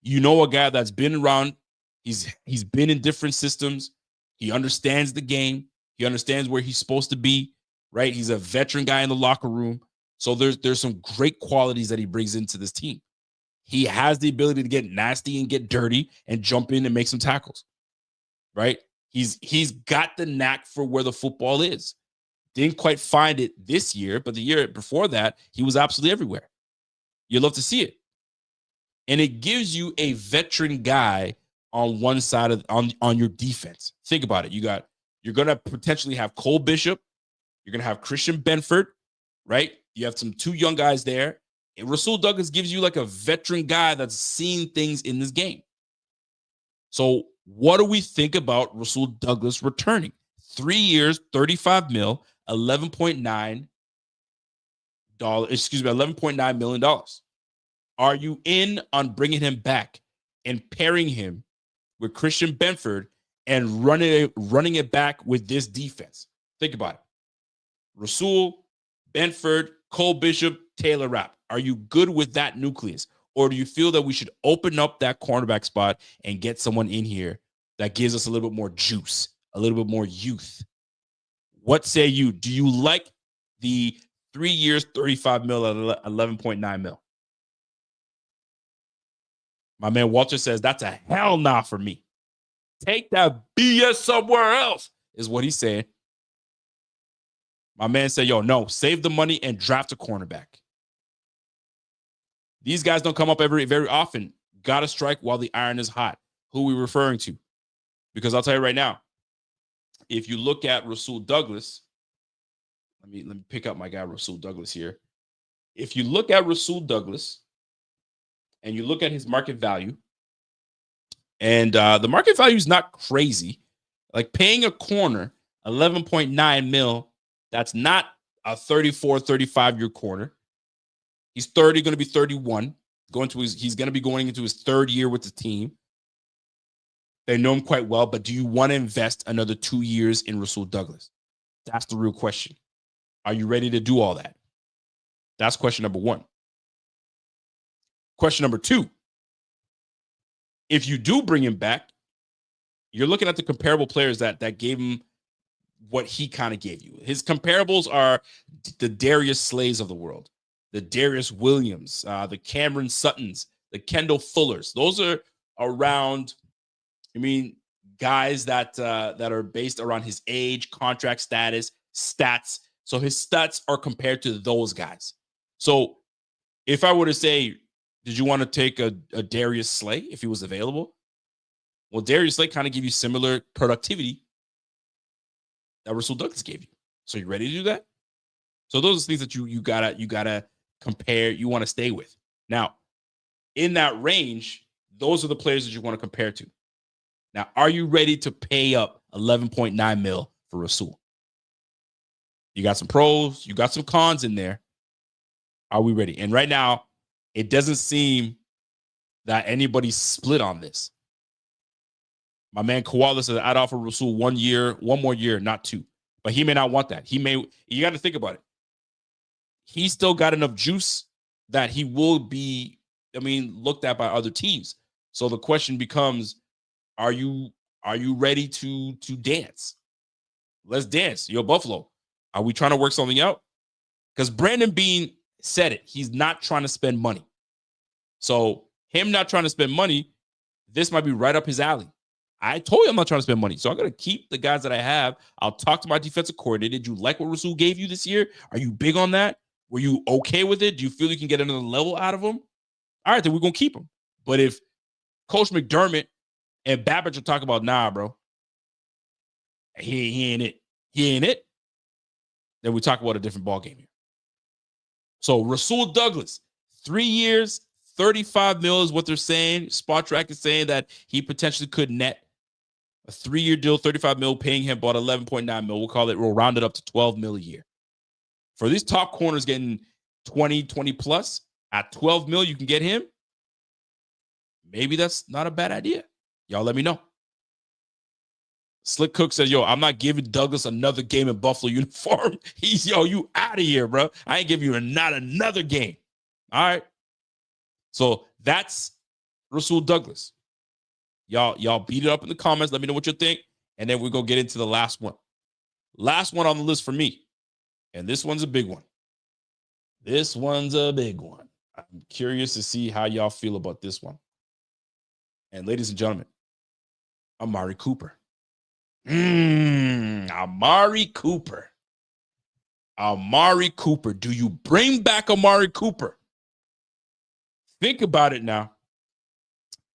You know, a guy that's been around, he's been in different systems. He understands the game. He understands where he's supposed to be, right? He's a veteran guy in the locker room. So there's some great qualities that he brings into this team. He has the ability to get nasty and get dirty and jump in and make some tackles, right? He's got the knack for where the football is. Didn't quite find it this year, but the year before that, he was absolutely everywhere. You love to see it. And it gives you a veteran guy on one side of on your defense. Think about it. You're going to potentially have Cole Bishop. You're going to have Christian Benford, right? You have some two young guys there. And Rasul Douglas gives you like a veteran guy that's seen things in this game. So what do we think about Rasul Douglas returning? 3 years, 35 mil, $11.9 million. Are you in on bringing him back and pairing him with Christian Benford and running it back with this defense? Think about it. Rasul, Benford, Cole Bishop, Taylor Rapp. Are you good with that nucleus? Or do you feel that we should open up that cornerback spot and get someone in here that gives us a little bit more juice, a little bit more youth? What say you? Do you like the 3 years, 35 mil at 11.9 mil? My man Walter says that's a hell nah for me. Take that BS somewhere else, is what he's saying. My man said, yo, no, save the money and draft a cornerback. These guys don't come up very often. Got to strike while the iron is hot. Who are we referring to? Because I'll tell you right now, if you look at Rasul Douglas, let me pick up my guy Rasul Douglas here. If you look at Rasul Douglas and you look at his market value, and the market value is not crazy. Like paying a corner 11.9 mil, that's not a 34, 35-year corner. He's 30, going to be 31. He's going to be going into his third year with the team. They know him quite well, but do you want to invest another 2 years in Rasul Douglas? That's the real question. Are you ready to do all that? That's question number one. Question number two. If you do bring him back, you're looking at the comparable players that gave him what he kind of gave you. His comparables are the Darius Slays of the world, the Darius Williams, the Cameron Suttons, the Kendall Fullers. Those are around, guys that are based around his age, contract status, stats. So his stats are compared to those guys. So if I were to say, did you want to take a Darius Slay if he was available? Well, Darius Slay kind of give you similar productivity that Rasul Douglas gave you. So you ready to do that? So those are things that you gotta compare. You want to stay with. Now, in that range, those are the players that you want to compare to. Now, are you ready to pay up 11.9 mil for Rasul? You got some pros, you got some cons in there. Are we ready? And right now, it doesn't seem that anybody's split on this. My man Koala says, I'd offer Rasul 1 more year, not 2. But he may not want that. You got to think about it. He's still got enough juice that he will be, looked at by other teams. So the question becomes, are you ready to dance? Let's dance. Yo, Buffalo, are we trying to work something out? Because Brandon Beane said it. He's not trying to spend money. So him not trying to spend money, this might be right up his alley. I told you I'm not trying to spend money. So I'm going to keep the guys that I have. I'll talk to my defensive coordinator. Did you like what Rasul gave you this year? Are you big on that? Were you okay with it? Do you feel you can get another level out of him? All right, then we're going to keep him. But if Coach McDermott and Babbage are talking about, nah, bro, he ain't it. He ain't it. Then we talk about a different ballgame here. So Rasul Douglas, 3 years, 35 mil is what they're saying. Spot Track is saying that he potentially could net a 3-year deal, 35 mil, paying him about 11.9 mil. We'll round it up to 12 mil a year. For these top corners getting 20 plus, at 12 mil, you can get him. maybe that's not a bad idea. Y'all let me know. Slick Cook says, yo, I'm not giving Douglas another game in Buffalo uniform. You out of here, bro. I ain't giving you not another game. All right. So that's Rasul Douglas. Y'all beat it up in the comments. Let me know what you think. And then we're going to get into the last one. Last one on the list for me. And this one's a big one. I'm curious to see how y'all feel about this one. And ladies and gentlemen, Amari Cooper. Amari Cooper. Amari Cooper. Do you bring back Amari Cooper? Think about it now.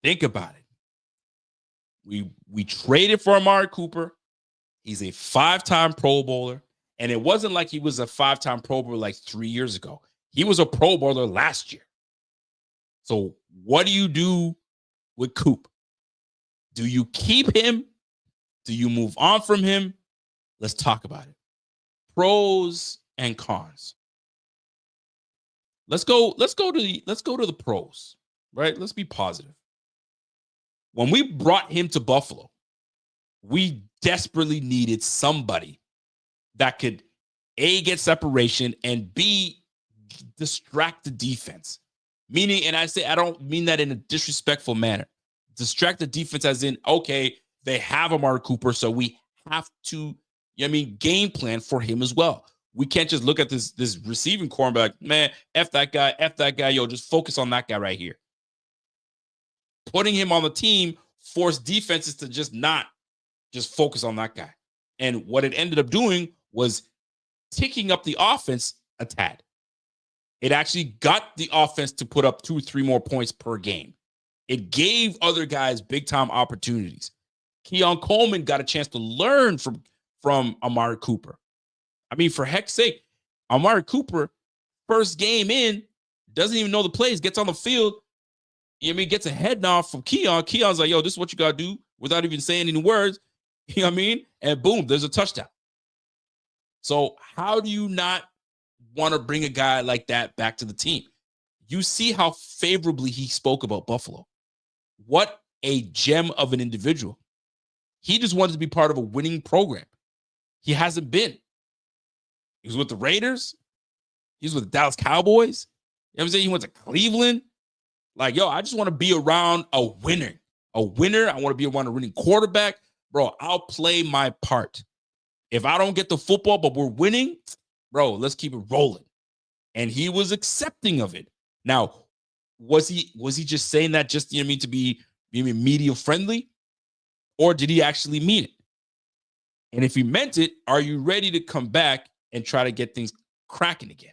Think about it. We traded for Amari Cooper. He's a 5-time Pro Bowler. And it wasn't like he was a 5-time Pro Bowler like 3 years ago. He was a Pro Bowler last year. So what do you do with Coop? Do you keep him? Do you move on from him? Let's talk about it. Pros and cons. Let's go to the pros, right? Let's be positive. When we brought him to Buffalo, we desperately needed somebody that could A, get separation, and B, distract the defense. Meaning, and I don't mean that in a disrespectful manner. Distract the defense as in, okay, they have Amari Cooper, so we have to, game plan for him as well. We can't just look at this receiving core and be like, man, F that guy, yo, just focus on that guy right here. Putting him on the team forced defenses to just not just focus on that guy. And what it ended up doing was ticking up the offense a tad. It actually got the offense to put up 2-3 more points per game. It gave other guys big-time opportunities. Keon Coleman got a chance to learn from Amari Cooper. I mean, for heck's sake, Amari Cooper, first game in, doesn't even know the plays, gets on the field, gets a head nod from Keon. Keon's like, yo, this is what you got to do without even saying any words. You know what I mean? And boom, there's a touchdown. So how do you not want to bring a guy like that back to the team? You see how favorably he spoke about Buffalo. What a gem of an individual. He just wanted to be part of a winning program. He hasn't been. He was with the Raiders. He was with the Dallas Cowboys. You know what I'm saying? He went to Cleveland. Like, yo, I just want to be around a winner. A winner. I want to be around a winning quarterback. Bro, I'll play my part. If I don't get the football, but we're winning, bro, let's keep it rolling. And he was accepting of it. Now, was he just saying that just, to be media friendly? Or did he actually mean it? And if he meant it, are you ready to come back and try to get things cracking again?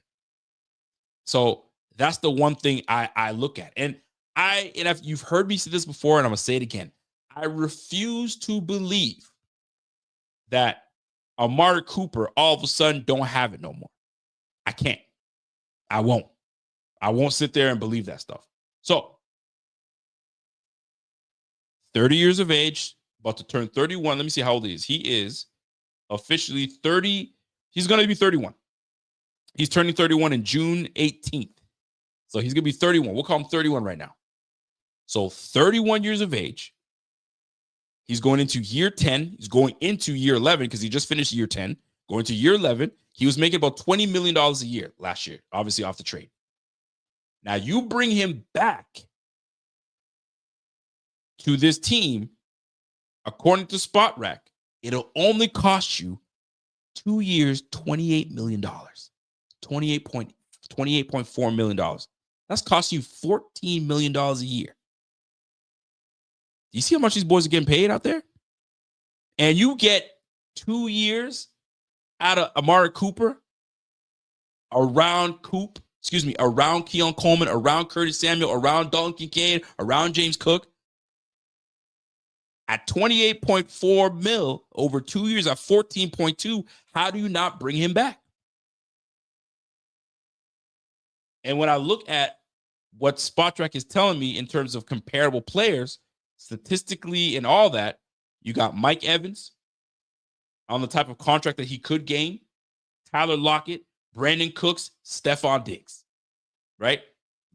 So that's the one thing I look at. And if you've heard me say this before, and I'm going to say it again, I refuse to believe that Amari Cooper all of a sudden don't have it no more. I can't. I won't sit there and believe that stuff. So 30 years of age, about to turn 31. Let me see how old he is. He is officially 30. He's going to be 31. He's turning 31 in June 18th. So he's going to be 31. We'll call him 31 right now. So 31 years of age. He's going into year 10. He's going into year 11 because he just finished year 10. Going to year 11. He was making about $20 million a year last year, obviously off the trade. Now you bring him back to this team, according to Spot Rack, it'll only cost you 2 years, $28 million. $28.4 million. That's costing you $14 million a year. Do you see how much these boys are getting paid out there? And you get 2 years out of Amari Cooper, around Keon Coleman, around Curtis Samuel, around Dalton Kincaid, around James Cook. At 28.4 mil over 2 years at 14.2, how do you not bring him back? And when I look at what Spotrac is telling me in terms of comparable players, statistically and all that, you got Mike Evans on the type of contract that he could gain, Tyler Lockett, Brandon Cooks, Stephon Diggs, right?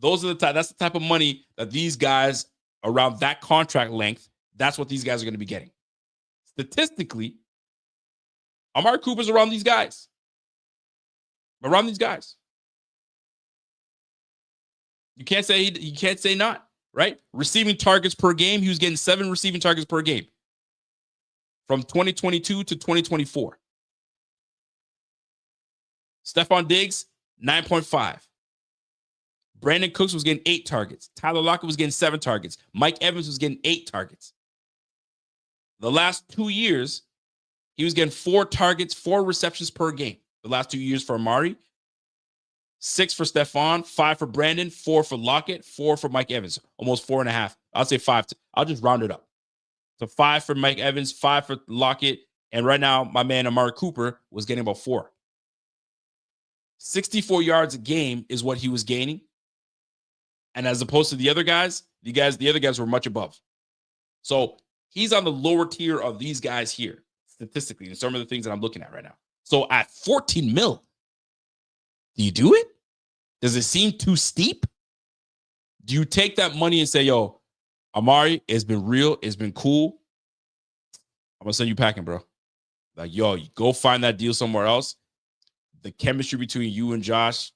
That's the type of money that these guys around that contract length, that's what these guys are going to be getting. Statistically, Amari Cooper's around these guys. Around these guys. You can't say not, right? Receiving targets per game, he was getting 7 receiving targets per game from 2022 to 2024. Stephon Diggs, 9.5. Brandon Cooks was getting 8 targets. Tyler Lockett was getting 7 targets. Mike Evans was getting 8 targets. The last 2 years, he was getting 4 targets, 4 receptions per game. The last 2 years for Amari, 6 for Stephon, 5 for Brandon, 4 for Lockett, 4 for Mike Evans. Almost 4.5. I'll say 5. I'll just round it up. So 5 for Mike Evans, 5 for Lockett, and right now, my man Amari Cooper was getting about 4. 64 yards a game is what he was gaining. And as opposed to the other guys, the other guys were much above. So he's on the lower tier of these guys here, statistically, and some of the things that I'm looking at right now. So at 14 mil, do you do it? Does it seem too steep? Do you take that money and say, yo, Amari, it's been real, it's been cool. I'm gonna send you packing, bro. Like, yo, you go find that deal somewhere else. The chemistry between you and Josh,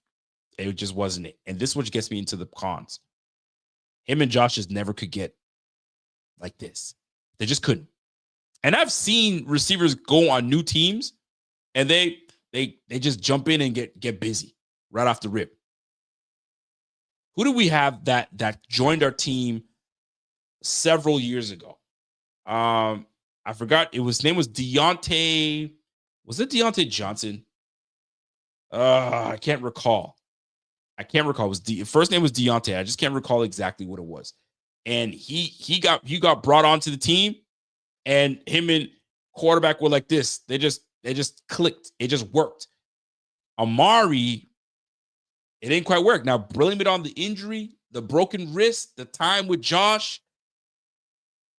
it just wasn't it. And this is what gets me into the cons. Him and Josh just never could get like this. They just couldn't. And I've seen receivers go on new teams and they just jump in and get busy right off the rip. Who do we have that joined our team several years ago? I forgot. His name was Deontay. Was it Deontay Johnson? I can't recall. First name was Deontay. I just can't recall exactly what it was. And he got brought onto the team, and him and quarterback were like this. They just clicked. It just worked. Amari, it didn't quite work. Now, blame it on the injury, the broken wrist, the time with Josh.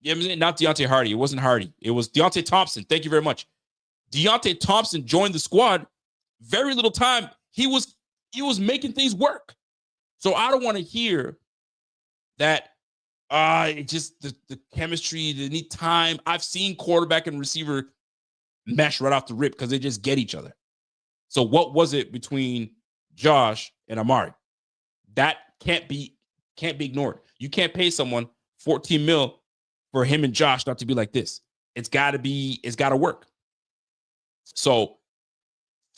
Yeah, not Deontay Hardy. It wasn't Hardy. It was Deontay Thompson. Thank you very much. Deontay Thompson joined the squad. Very little time. He was making things work. So I don't want to hear that it just the chemistry, they need time. I've seen quarterback and receiver mesh right off the rip because they just get each other. So what was it between Josh and Amari? That can't be ignored. You can't pay someone 14 mil for him and Josh not to be like this. It's got to work. So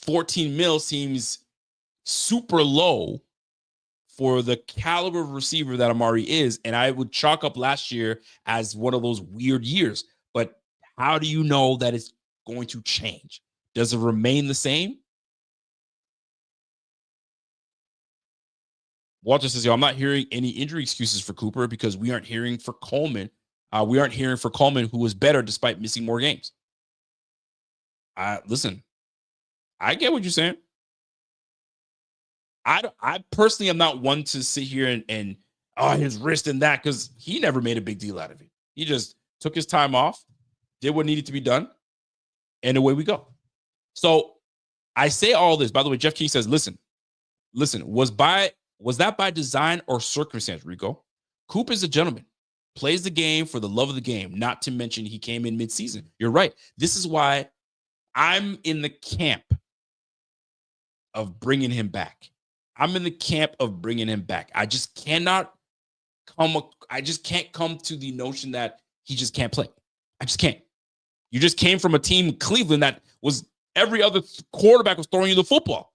14 mil seems super low for the caliber of receiver that Amari is. And I would chalk up last year as one of those weird years. But how do you know that it's going to change? Does it remain the same? Walter says, yo, I'm not hearing any injury excuses for Cooper because we aren't hearing for Coleman. We aren't hearing for Coleman, who was better despite missing more games. Listen, I get what you're saying. I personally am not one to sit here and his wrist and that, because he never made a big deal out of it. He just took his time off, did what needed to be done, and away we go. So I say all this. By the way, Jeff King says, listen, was that by design or circumstance, Rico? Coop is a gentleman, plays the game for the love of the game, not to mention he came in midseason. You're right. This is why I'm in the camp of bringing him back. I just can't come to the notion that he just can't play. I just can't. You just came from a team, Cleveland, that was every other quarterback was throwing you the football.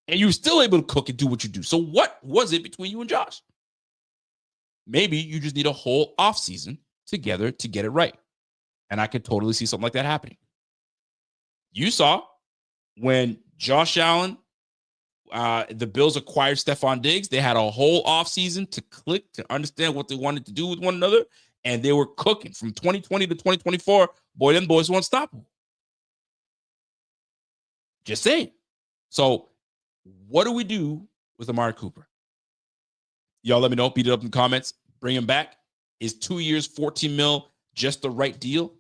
And you were still able to cook and do what you do. So what was it between you and Josh? Maybe you just need a whole offseason together to get it right. And I could totally see something like that happening. You saw when Josh Allen, the Bills acquired Stephon Diggs, they had a whole offseason to click, to understand what they wanted to do with one another, and they were cooking from 2020 to 2024. Boy, them boys were unstoppable. Just saying. So what do we do with Amari Cooper? Y'all let me know. Beat it up in the comments. Bring him back. Is 2 years, 14 mil just the right deal?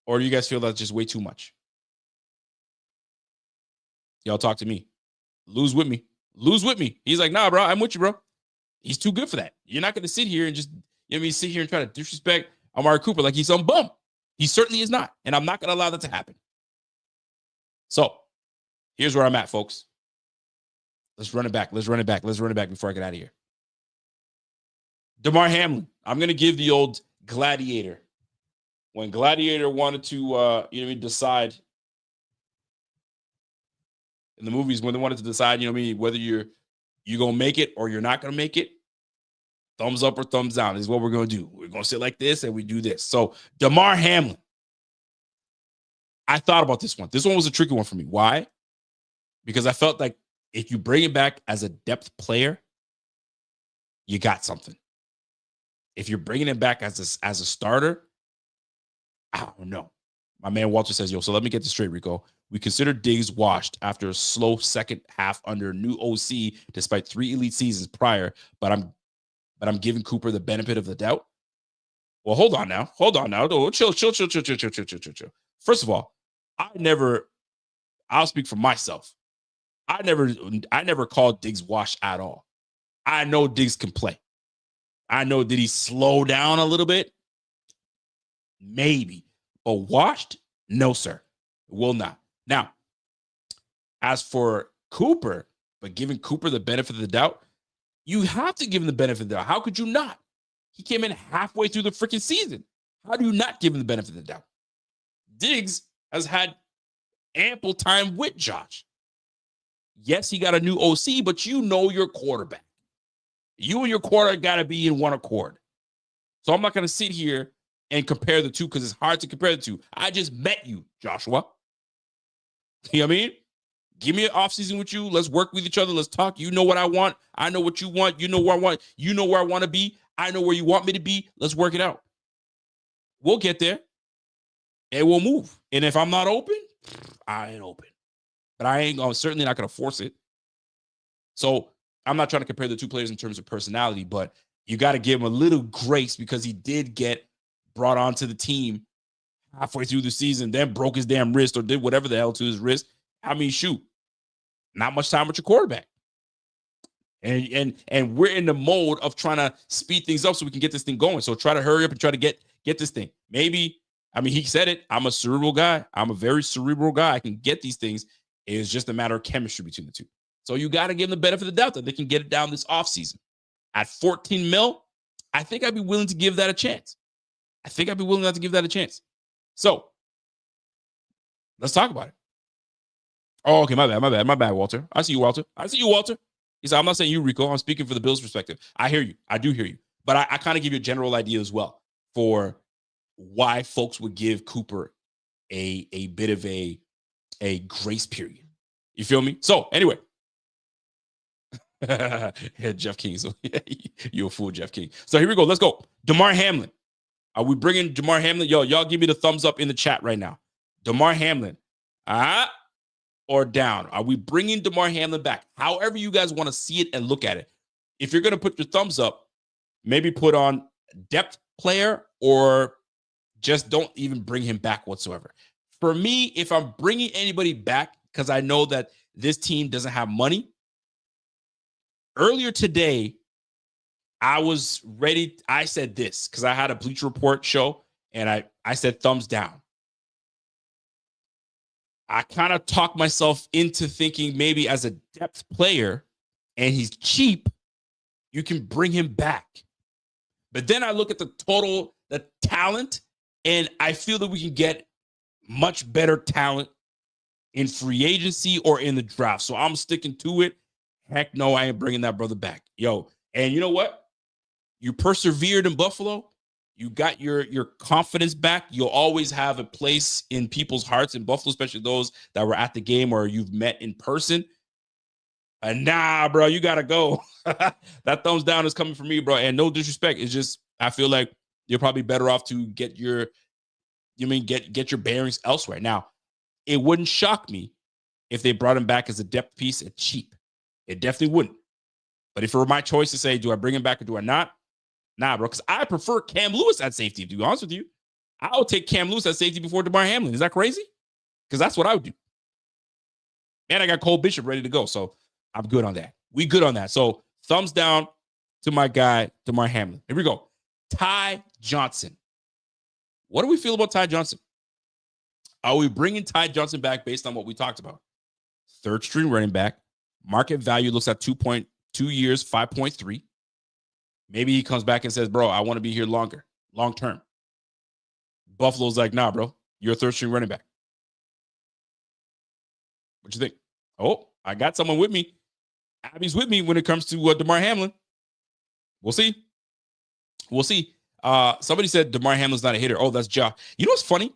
Or do you guys feel that's just way too much? Y'all talk to me. Lose with me. He's like, nah, bro, I'm with you, bro. He's too good for that. You're not going to sit here and just, sit here and try to disrespect Amari Cooper like he's some bum. He certainly is not. And I'm not going to allow that to happen. So here's where I'm at, folks. Let's run it back before I get out of here. Damar Hamlin. I'm going to give the old Gladiator. When Gladiator wanted to, decide in the movies, when they wanted to decide, whether you're going to make it or you're not going to make it, thumbs up or thumbs down is what we're going to do. We're going to sit like this and we do this. So Damar Hamlin. I thought about this one. This one was a tricky one for me. Why? Because I felt like if you bring it back as a depth player, you got something. If you're bringing it back as a starter, I don't know. My man Walter says, so let me get this straight, Rico. We consider Diggs washed after a slow second half under new OC, despite 3 elite seasons prior, but I'm giving Cooper the benefit of the doubt. Well, hold on now. Oh, chill. First of all, I'll speak for myself. I never called Diggs washed at all. I know Diggs can play. I know, did he slow down a little bit? Maybe. But washed? No, sir. Will not. Now, as for Cooper, but giving Cooper the benefit of the doubt, you have to give him the benefit of the doubt. How could you not? He came in halfway through the freaking season. How do you not give him the benefit of the doubt? Diggs has had ample time with Josh. Yes, he got a new OC, but you know your quarterback. You and your quarterback got to be in one accord. So I'm not going to sit here and compare the two because it's hard to compare the two. I just met you, Joshua. You know what I mean? Give me an offseason with you. Let's work with each other. Let's talk. You know what I want. I know what you want. You know where I want. You know where I want to be. I know where you want me to be. Let's work it out. We'll get there. And we'll move. And if I'm not open, I ain't open. But I'm certainly not going to force it. So I'm not trying to compare the two players in terms of personality, but you got to give him a little grace because he did get brought onto the team halfway through the season, then broke his damn wrist or did whatever the hell to his wrist. I mean, shoot, not much time with your quarterback. And we're in the mode of trying to speed things up so we can get this thing going. So try to hurry up and try to get this thing. Maybe, he said it. I'm a cerebral guy. I'm a very cerebral guy. I can get these things. It's just a matter of chemistry between the two. So you got to give them the benefit of the doubt that they can get it down this offseason. At 14 mil, I think I'd be willing to give that a chance. So let's talk about it. Oh, okay, my bad, Walter. I see you, Walter. He said, I'm not saying you, Rico. I'm speaking for the Bills' perspective. I hear you. I do hear you. But I kind of give you a general idea as well for why folks would give Cooper a bit of a grace period. You feel me? So anyway. Yeah, Jeff King. So you're a fool, Jeff King. So here we go. Let's go. Damar Hamlin. Are we bringing Damar Hamlin? Y'all give me the thumbs up in the chat right now. Damar Hamlin. Or down? Are we bringing Damar Hamlin back? However you guys want to see it and look at it. If you're going to put your thumbs up, maybe put on depth player or just don't even bring him back whatsoever. For me, if I'm bringing anybody back, because I know that this team doesn't have money, earlier today, I was ready. I said this because I had a Bleacher Report show and I said thumbs down. I kind of talked myself into thinking maybe as a depth player and he's cheap, you can bring him back. But then I look at the talent, and I feel that we can get much better talent in free agency or in the draft. So I'm sticking to it. Heck no, I ain't bringing that brother back. And you know what? You persevered in Buffalo. You got your confidence back. You'll always have a place in people's hearts in Buffalo, especially those that were at the game or you've met in person. And nah, bro, you got to go. That thumbs down is coming from me, bro. And no disrespect. It's just, I feel like you're probably better off to get your bearings elsewhere. Now, it wouldn't shock me if they brought him back as a depth piece at cheap. It definitely wouldn't. But if it were my choice to say, do I bring him back or do I not? Nah, bro, because I prefer Cam Lewis at safety, to be honest with you. I would take Cam Lewis at safety before Damar Hamlin. Is that crazy? Because that's what I would do. And I got Cole Bishop ready to go, so I'm good on that. We good on that. So thumbs down to my guy, Damar Hamlin. Here we go. Ty Johnson. What do we feel about Ty Johnson? Are we bringing Ty Johnson back based on what we talked about? Third string running back. Market value looks at 2.2 years, 5.3. Maybe he comes back and says, bro, I want to be here longer, long term. Buffalo's like, nah, bro, you're a third string running back. What you think? Oh, I got someone with me. Abby's with me when it comes to Damar Hamlin. We'll see. We'll see. Somebody said Damar Hamlin's not a hitter. Oh, that's Ja. You know what's funny?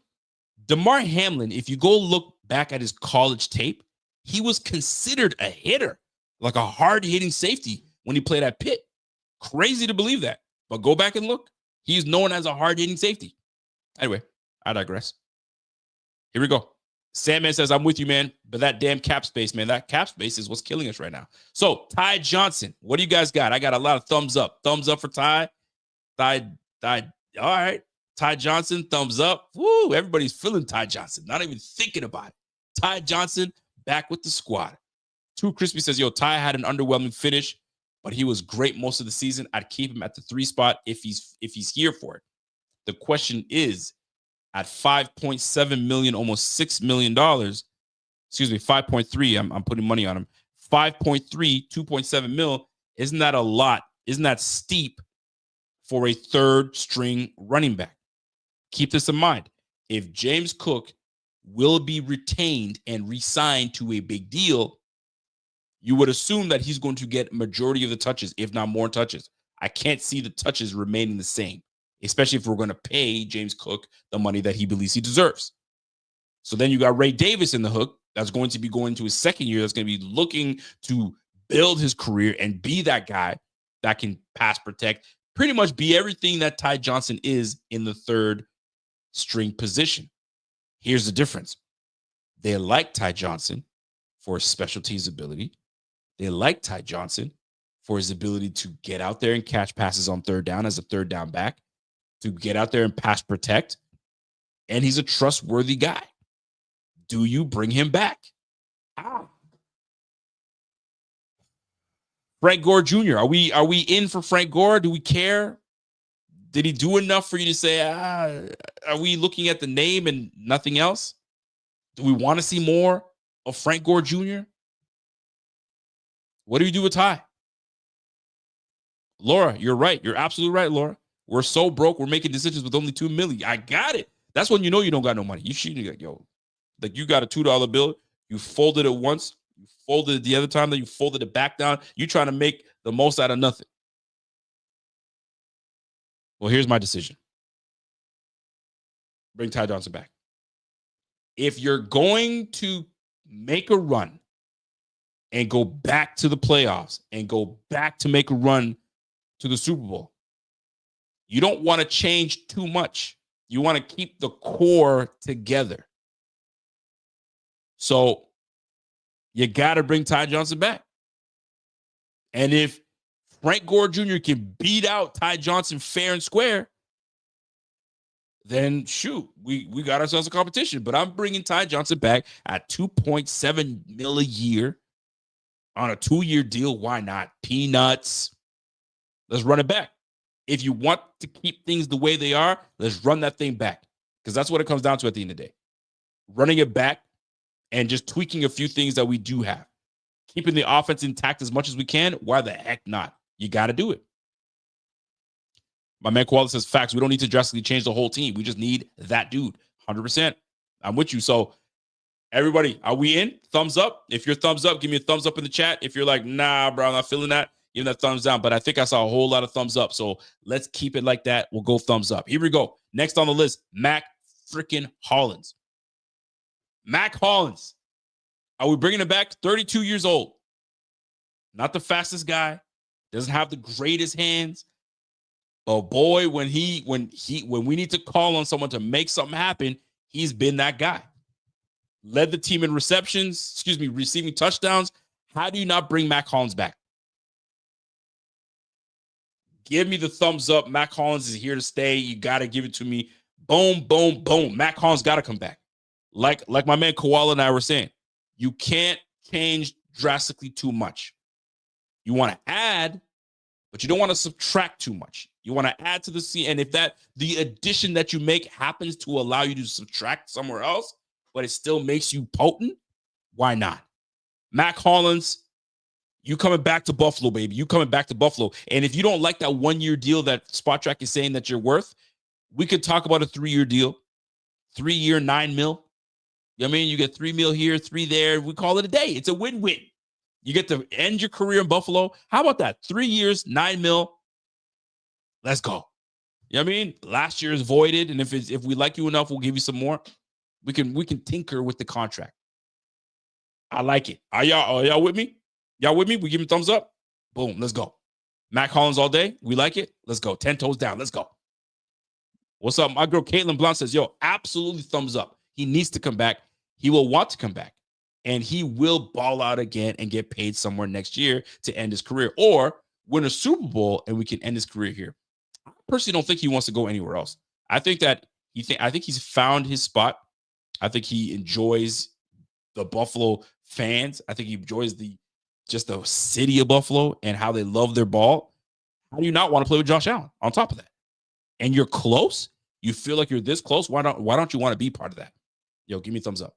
Damar Hamlin, if you go look back at his college tape, he was considered a hitter, like a hard-hitting safety when he played at Pitt. Crazy to believe that. But go back and look. He's known as a hard-hitting safety. Anyway, I digress. Here we go. Sandman says, I'm with you, man. But that damn cap space, man, that cap space is what's killing us right now. So, Ty Johnson, what do you guys got? I got a lot of thumbs up. Thumbs up for Ty. All right. Ty Johnson, thumbs up. Woo, everybody's feeling Ty Johnson. Not even thinking about it. Ty Johnson, back with the squad. Too Crispy says, yo, Ty had an underwhelming finish, but he was great most of the season. I'd keep him at the 3 spot if he's here for it. The question is, at $5.7 million, almost $6 million, 5.3, I'm putting money on him. 5.3, 2.7 mil, isn't that a lot? Isn't that steep for a third string running back? Keep this in mind. If James Cook will be retained and re-signed to a big deal, you would assume that he's going to get majority of the touches, if not more touches. I can't see the touches remaining the same, especially if we're going to pay James Cook the money that he believes he deserves. So then you got Ray Davis in the hook that's going to be going to his second year, that's going to be looking to build his career and be that guy that can pass protect, pretty much be everything that Ty Johnson is in the third string position. Here's the difference. They like Ty Johnson for his special teams ability. They like Ty Johnson for his ability to get out there and catch passes on third down as a third down back, to get out there and pass protect. And he's a trustworthy guy. Do you bring him back? Frank Gore Jr. Are we in for Frank Gore? Do we care? Did he do enough for you to say, are we looking at the name and nothing else? Do we want to see more of Frank Gore Jr.? What do you do with Ty? Laura, you're right. You're absolutely right, Laura. We're so broke, we're making decisions with only $2 million. I got it. That's when you know you don't got no money. You should be like, yo, like you got a $2 bill, you folded it once, you folded it the other time, then you folded it back down. You trying to make the most out of nothing. Well, here's my decision. Bring Ty Johnson back. If you're going to make a run and go back to the playoffs and go back to make a run to the Super Bowl, you don't want to change too much. You want to keep the core together. So you got to bring Ty Johnson back. And if Frank Gore Jr. can beat out Ty Johnson fair and square, then shoot, we got ourselves a competition. But I'm bringing Ty Johnson back at $2.7 million a year on a 2-year deal. Why not? Peanuts. Let's run it back. If you want to keep things the way they are, let's run that thing back. Because that's what it comes down to at the end of the day. Running it back and just tweaking a few things that we do have. Keeping the offense intact as much as we can. Why the heck not? You got to do it. My man Koala says, facts. We don't need to drastically change the whole team. We just need that dude. 100%. I'm with you. So, everybody, are we in? Thumbs up. If you're thumbs up, give me a thumbs up in the chat. If you're like, nah, bro, I'm not feeling that, give me that thumbs down. But I think I saw a whole lot of thumbs up. So, let's keep it like that. We'll go thumbs up. Here we go. Next on the list, Mack freaking Hollins. Mack Hollins. Are we bringing him back? 32 years old. Not the fastest guy. Doesn't have the greatest hands. But boy, when we need to call on someone to make something happen, he's been that guy. Led the team in receiving touchdowns. How do you not bring Mack Hollins back? Give me the thumbs up. Mack Hollins is here to stay. You got to give it to me. Boom, boom, boom. Mack Hollins got to come back. Like my man Koala and I were saying, you can't change drastically too much. You want to add, but you don't want to subtract too much. You want to add to the scene. And if the addition that you make happens to allow you to subtract somewhere else, but it still makes you potent, why not? Mack Hollins, you coming back to Buffalo, baby. You coming back to Buffalo. And if you don't like that 1-year deal that Spot Track is saying that you're worth, we could talk about a 3-year deal. 3-year, $9 million. You know what I mean? You get $3 million here, 3 there. We call it a day. It's a win-win. You get to end your career in Buffalo. How about that? 3 years, $9 million. Let's go. You know what I mean? Last year is voided, and if we like you enough, we'll give you some more. We can tinker with the contract. I like it. Are y'all with me? Y'all with me? We give him thumbs up. Boom. Let's go. Mack Hollins all day. We like it. Let's go. 10 toes down. Let's go. What's up? My girl Caitlin Blount says, yo, absolutely thumbs up. He needs to come back. He will want to come back. And he will ball out again and get paid somewhere next year to end his career, or win a Super Bowl and we can end his career here. I personally don't think he wants to go anywhere else. I think he's found his spot. I think he enjoys the Buffalo fans. I think he enjoys the city of Buffalo and how they love their ball. How do you not want to play with Josh Allen on top of that? And you're close. You feel like you're this close. Why don't you want to be part of that? Yo, give me a thumbs up.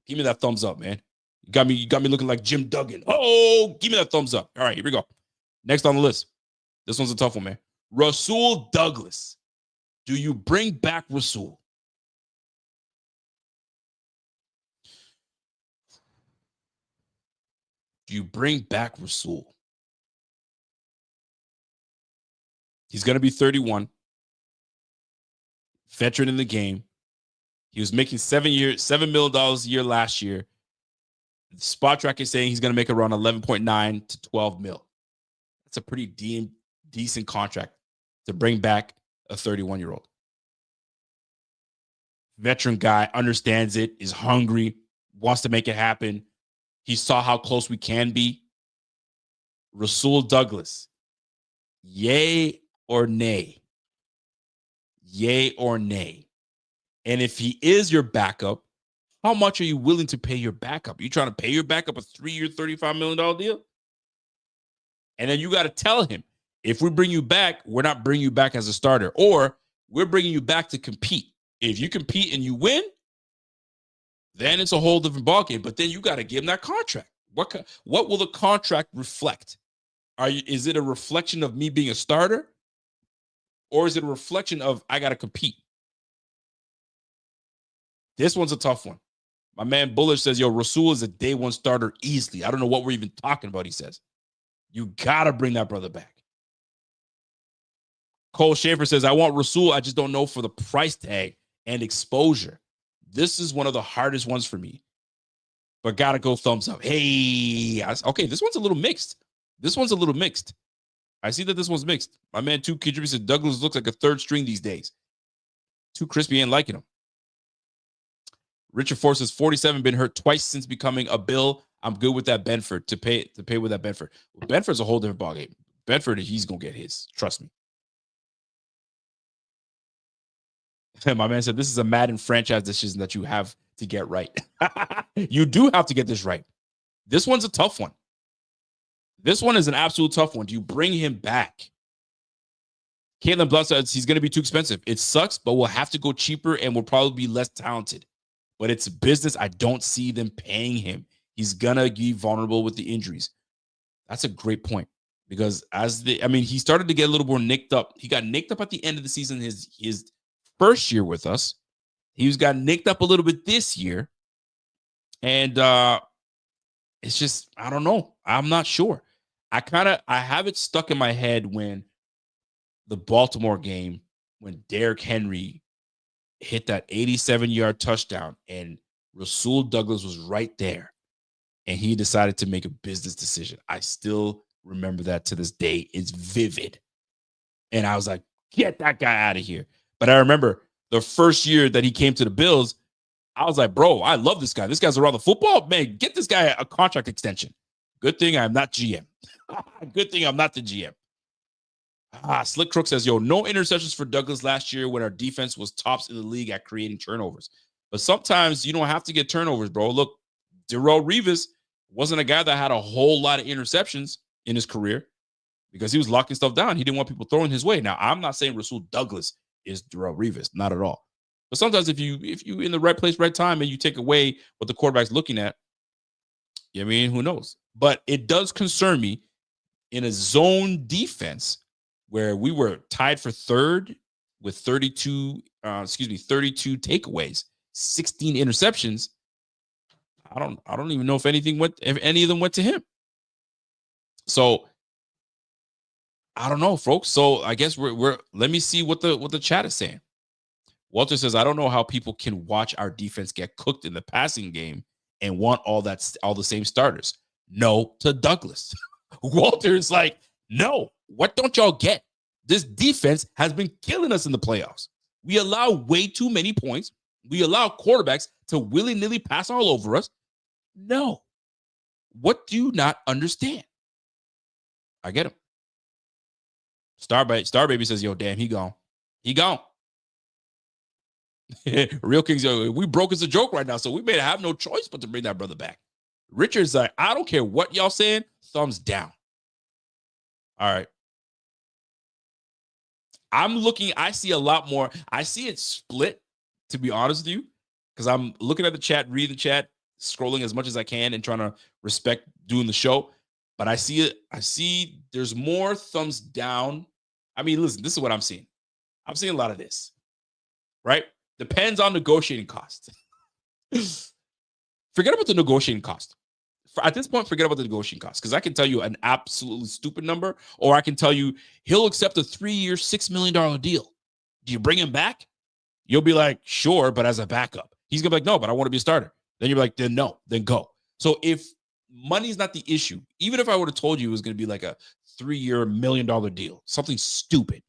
Give me that thumbs up, man. You got me looking like Jim Duggan. Oh, give me that thumbs up. All right, here we go. Next on the list. This one's a tough one, man. Rasul Douglas. Do you bring back Rasul? Do you bring back Rasul? He's going to be 31. Veteran in the game. He was making $7 million a year last year. The Spot Track is saying he's going to make around 11.9 to 12 mil. That's a pretty decent contract to bring back a 31-year-old. Veteran guy, understands it, is hungry, wants to make it happen. He saw how close we can be. Rasul Douglas, yay or nay? Yay or nay? And if he is your backup, how much are you willing to pay your backup? You trying to pay your backup a 3-year, $35 million deal? And then you got to tell him, if we bring you back, we're not bringing you back as a starter, or we're bringing you back to compete. If you compete and you win, then it's a whole different ballgame. But then you got to give him that contract. What will the contract reflect? Is it a reflection of me being a starter? Or is it a reflection of I got to compete? This one's a tough one. My man Bullish says, yo, Rasul is a day one starter easily. I don't know what we're even talking about, he says. You got to bring that brother back. Cole Schaefer says, I want Rasul. I just don't know for the price tag and exposure. This is one of the hardest ones for me. But got to go thumbs up. Hey, okay, this one's a little mixed. I see that this one's mixed. My man, Too Kidry said, Douglas looks like a third string these days. Too Crispy ain't liking him. Richard Force says 47, been hurt twice since becoming a Bill. I'm good with that Benford to pay with that Benford. Well, Benford's a whole different ballgame. Benford, he's gonna get his. Trust me. My man said this is a Madden franchise decision that you have to get right. You do have to get this right. This one's a tough one. This one is an absolute tough one. Do you bring him back? Caitlin Blunt says he's going to be too expensive. It sucks, but we'll have to go cheaper and we'll probably be less talented. But it's business. I don't see them paying him. He's going to be vulnerable with the injuries. That's a great point because he started to get a little more nicked up. He got nicked up at the end of the season, his first year with us. He's got nicked up a little bit this year. And it's just, I don't know. I'm not sure. I have it stuck in my head when the Baltimore game, when Derrick Henry hit that 87-yard touchdown and Rasul Douglas was right there and he decided to make a business decision. I still remember that to this day. It's vivid. And I was like, get that guy out of here. But I remember the first year that he came to the Bills, I was like, bro, I love this guy. This guy's around the football. Man, get this guy a contract extension. Good thing I'm not GM. Good thing I'm not the GM. Slick Crook says, yo, no interceptions for Douglas last year when our defense was tops in the league at creating turnovers. But sometimes you don't have to get turnovers, bro. Look, Darrelle Revis wasn't a guy that had a whole lot of interceptions in his career because he was locking stuff down. He didn't want people throwing his way. Now, I'm not saying Rasul Douglas is Darrelle Revis, not at all. But sometimes if you in the right place, right time, and you take away what the quarterback's looking at, I mean, who knows? But it does concern me in a zone defense where we were tied for third with 32 takeaways, 16 interceptions. I don't even know if any of them went to him. So I don't know, folks. So I guess we're let me see what the chat is saying. Walter says, I don't know how people can watch our defense get cooked in the passing game and want all the same starters. No to Douglas. Walter is like, no, what don't y'all get? This defense has been killing us in the playoffs. We allow way too many points. We allow quarterbacks to willy-nilly pass all over us. No. What do you not understand? I get him. Star Baby says, yo, damn, he gone. He gone. Real Kings, we broke as a joke right now, so we may have no choice but to bring that brother back. Richard's like, I don't care what y'all saying, thumbs down. All right. I see a lot more. I see it split, to be honest with you, because I'm looking at the chat, reading the chat, scrolling as much as I can and trying to respect doing the show. But I see there's more thumbs down. I mean, listen, this is what I'm seeing. I'm seeing a lot of this, right? Depends on negotiating cost. Forget about the negotiating cost. At this point, forget about the negotiating cost, because I can tell you an absolutely stupid number, or I can tell you he'll accept a 3-year, $6 million deal. Do you bring him back? You'll be like, sure, but as a backup. He's going to be like, no, but I want to be a starter. Then you're like, then no, then go. So if money's not the issue, even if I would have told you it was going to be like a 3-year, $1 million deal, something stupid,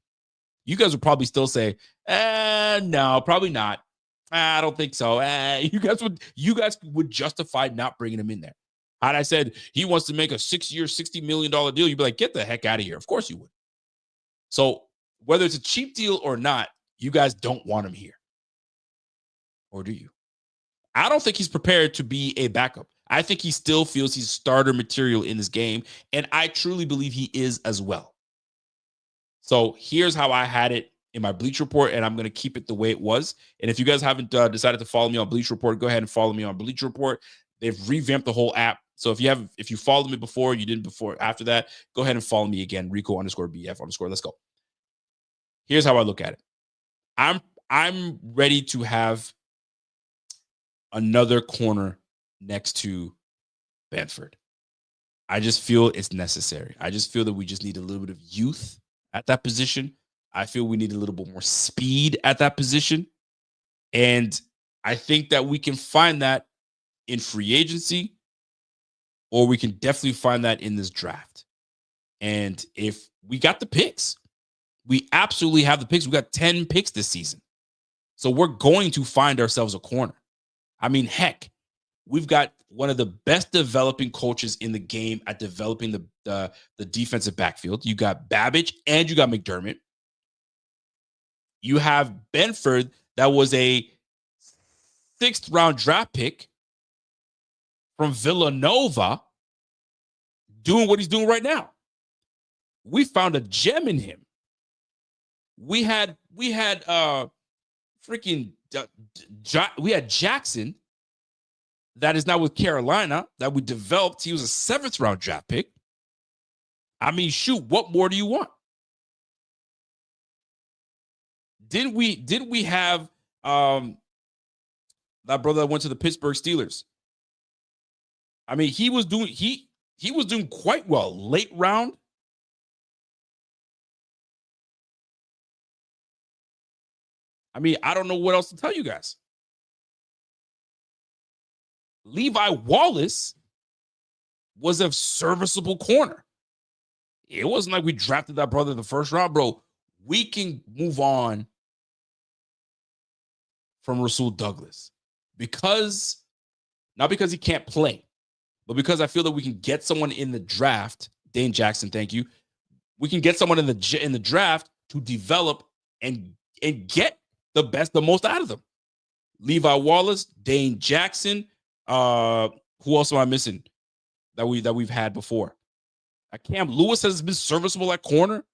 you guys would probably still say, no, probably not. I don't think so. You guys would justify not bringing him in there. Had I said he wants to make a 6-year, $60 million deal, you'd be like, get the heck out of here. Of course you would. So whether it's a cheap deal or not, you guys don't want him here. Or do you? I don't think he's prepared to be a backup. I think he still feels he's starter material in this game, and I truly believe he is as well. So here's how I had it in my Bleach Report, and I'm going to keep it the way it was. And if you guys haven't decided to follow me on Bleach Report, go ahead and follow me on Bleach Report. They've revamped the whole app. So if you followed me before, you didn't before, after that, go ahead and follow me again, Rico_BF_. Let's go. Here's how I look at it. I'm ready to have another corner next to Benford. I just feel it's necessary. I just feel that we just need a little bit of youth at that position. I feel we need a little bit more speed at that position. And I think that we can find that in free agency, or we can definitely find that in this draft. And if we got the picks, we absolutely have the picks. We got 10 picks this season. So we're going to find ourselves a corner. I mean, heck, we've got one of the best developing coaches in the game at developing the defensive backfield. You got Babbage and you got McDermott. You have Benford, that was a 6th round draft pick from Villanova, doing what he's doing right now. We found a gem in him. We had Jackson, that is now with Carolina, that we developed. He was a 7th round draft pick. I mean, shoot, what more do you want? Didn't we have that brother that went to the Pittsburgh Steelers? I mean, he was doing quite well. Late round. I mean, I don't know what else to tell you guys. Levi Wallace was a serviceable corner. It wasn't like we drafted that brother in the 1st round, bro. We can move on from Rasul Douglas not because he can't play, but because I feel that we can get someone in the draft. Dane Jackson, thank you. We can get someone in the draft to develop and get the most out of them. Levi Wallace, Dane Jackson. Who else am I missing that we've had before? Cam Lewis has been serviceable at corner.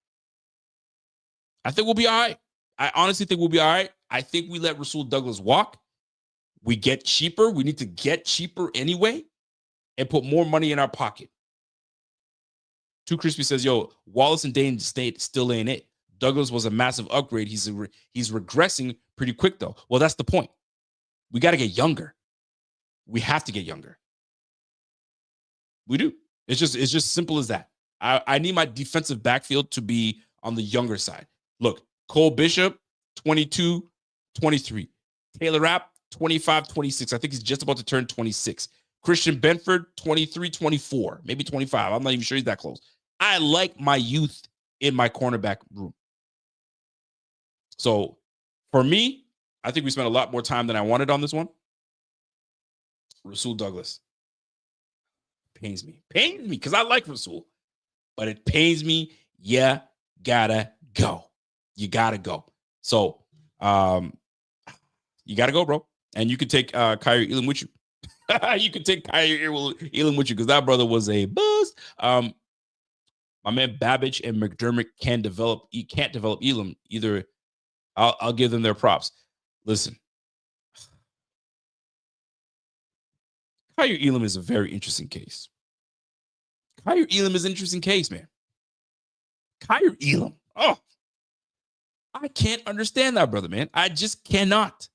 I think we'll be all right. I honestly think we'll be all right. I think we let Rasul Douglas walk. We get cheaper. We need to get cheaper anyway and put more money in our pocket. Too Crispy says, yo, Wallace and Dane State still ain't it. Douglas was a massive upgrade. He's regressing pretty quick, though. Well, that's the point. We got to get younger. We have to get younger. We do. It's just simple as that. I need my defensive backfield to be on the younger side. Look, Cole Bishop, 22, 23. Taylor Rapp, 25, 26. I think he's just about to turn 26. Christian Benford, 23, 24, maybe 25. I'm not even sure he's that close. I like my youth in my cornerback room. So for me, I think we spent a lot more time than I wanted on this one. Rasul Douglas. Pains me because I like Rasul, but it pains me. Yeah, gotta go. You gotta go. So you gotta go, bro. And you can take Kyrie Elam with you. You can take Kyrie Elam with you because that brother was a bust. My man Babbage and McDermott can't develop Elam either. I'll give them their props. Listen, Kyrie Elam is a very interesting case. Kyrie Elam is an interesting case, man. Kyrie Elam. Oh, I can't understand that, brother, man. I just cannot.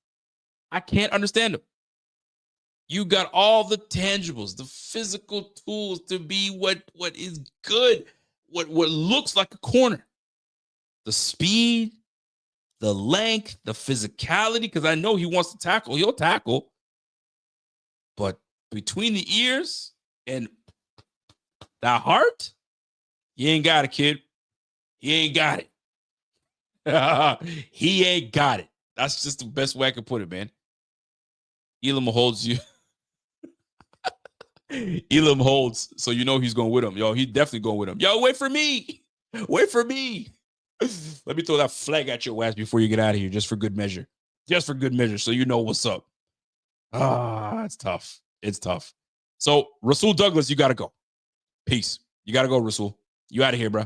I can't understand him. You got all the tangibles, the physical tools to be what is good, what looks like a corner. The speed, the length, the physicality, because I know he wants to tackle. He'll tackle. But between the ears and that heart, he ain't got it, kid. He ain't got it. He ain't got it. That's just the best way I can put it, man. Elam holds you. Elam holds, so you know he's going with him. Yo, he's definitely going with him. Yo, wait for me. Wait for me. Let me throw that flag at your ass before you get out of here, just for good measure. Just for good measure, so you know what's up. It's tough. It's tough. So, Rasul Douglas, you got to go. Peace. You got to go, Rasul. You out of here, bro.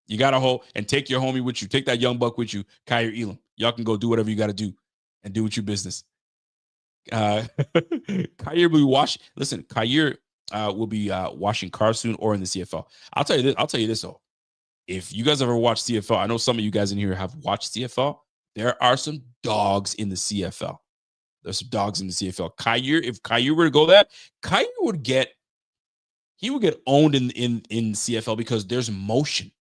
You got to hold and take your homie with you. Take that young buck with you, Kyrie Elam. Y'all can go do whatever you got to do and do what your business. Kyrie will be washing. Listen, Kyrie will be washing cars soon or in the CFL. I'll tell you this though. If you guys ever watched CFL, I know some of you guys in here have watched CFL. There are some dogs in the CFL. There's some dogs in the CFL. Kyrie, if Kyrie were to go that, Kyrie would get owned in CFL because there's motion.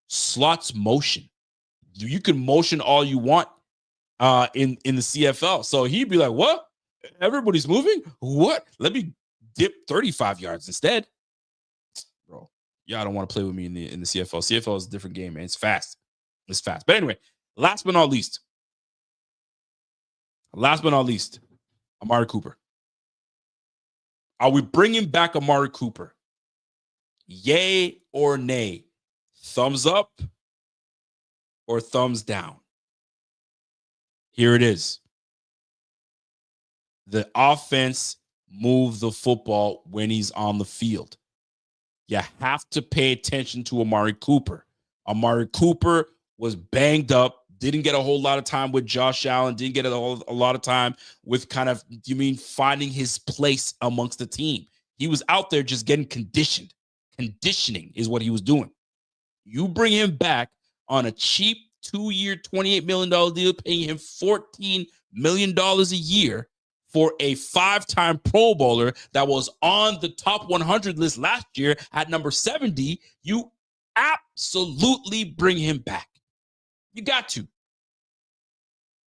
Slots motion. You can motion all you want in the CFL. So he'd be like, what? Everybody's moving? What? Let me dip 35 yards instead. Bro, y'all don't want to play with me in the CFL. CFL is a different game, man. It's fast. It's fast. But anyway, last but not least, Amari Cooper. Are we bringing back Amari Cooper? Yay or nay? Thumbs up or thumbs down? Here it is. The offense moves the football when he's on the field. You have to pay attention to Amari Cooper. Amari Cooper was banged up, didn't get a whole lot of time with Josh Allen, didn't get a lot of time with finding his place amongst the team. He was out there just getting conditioned. Conditioning is what he was doing. You bring him back on a cheap 2-year, $28 million deal, paying him $14 million a year for a 5-time Pro Bowler that was on the top 100 list last year at number 70. You absolutely bring him back. You got to.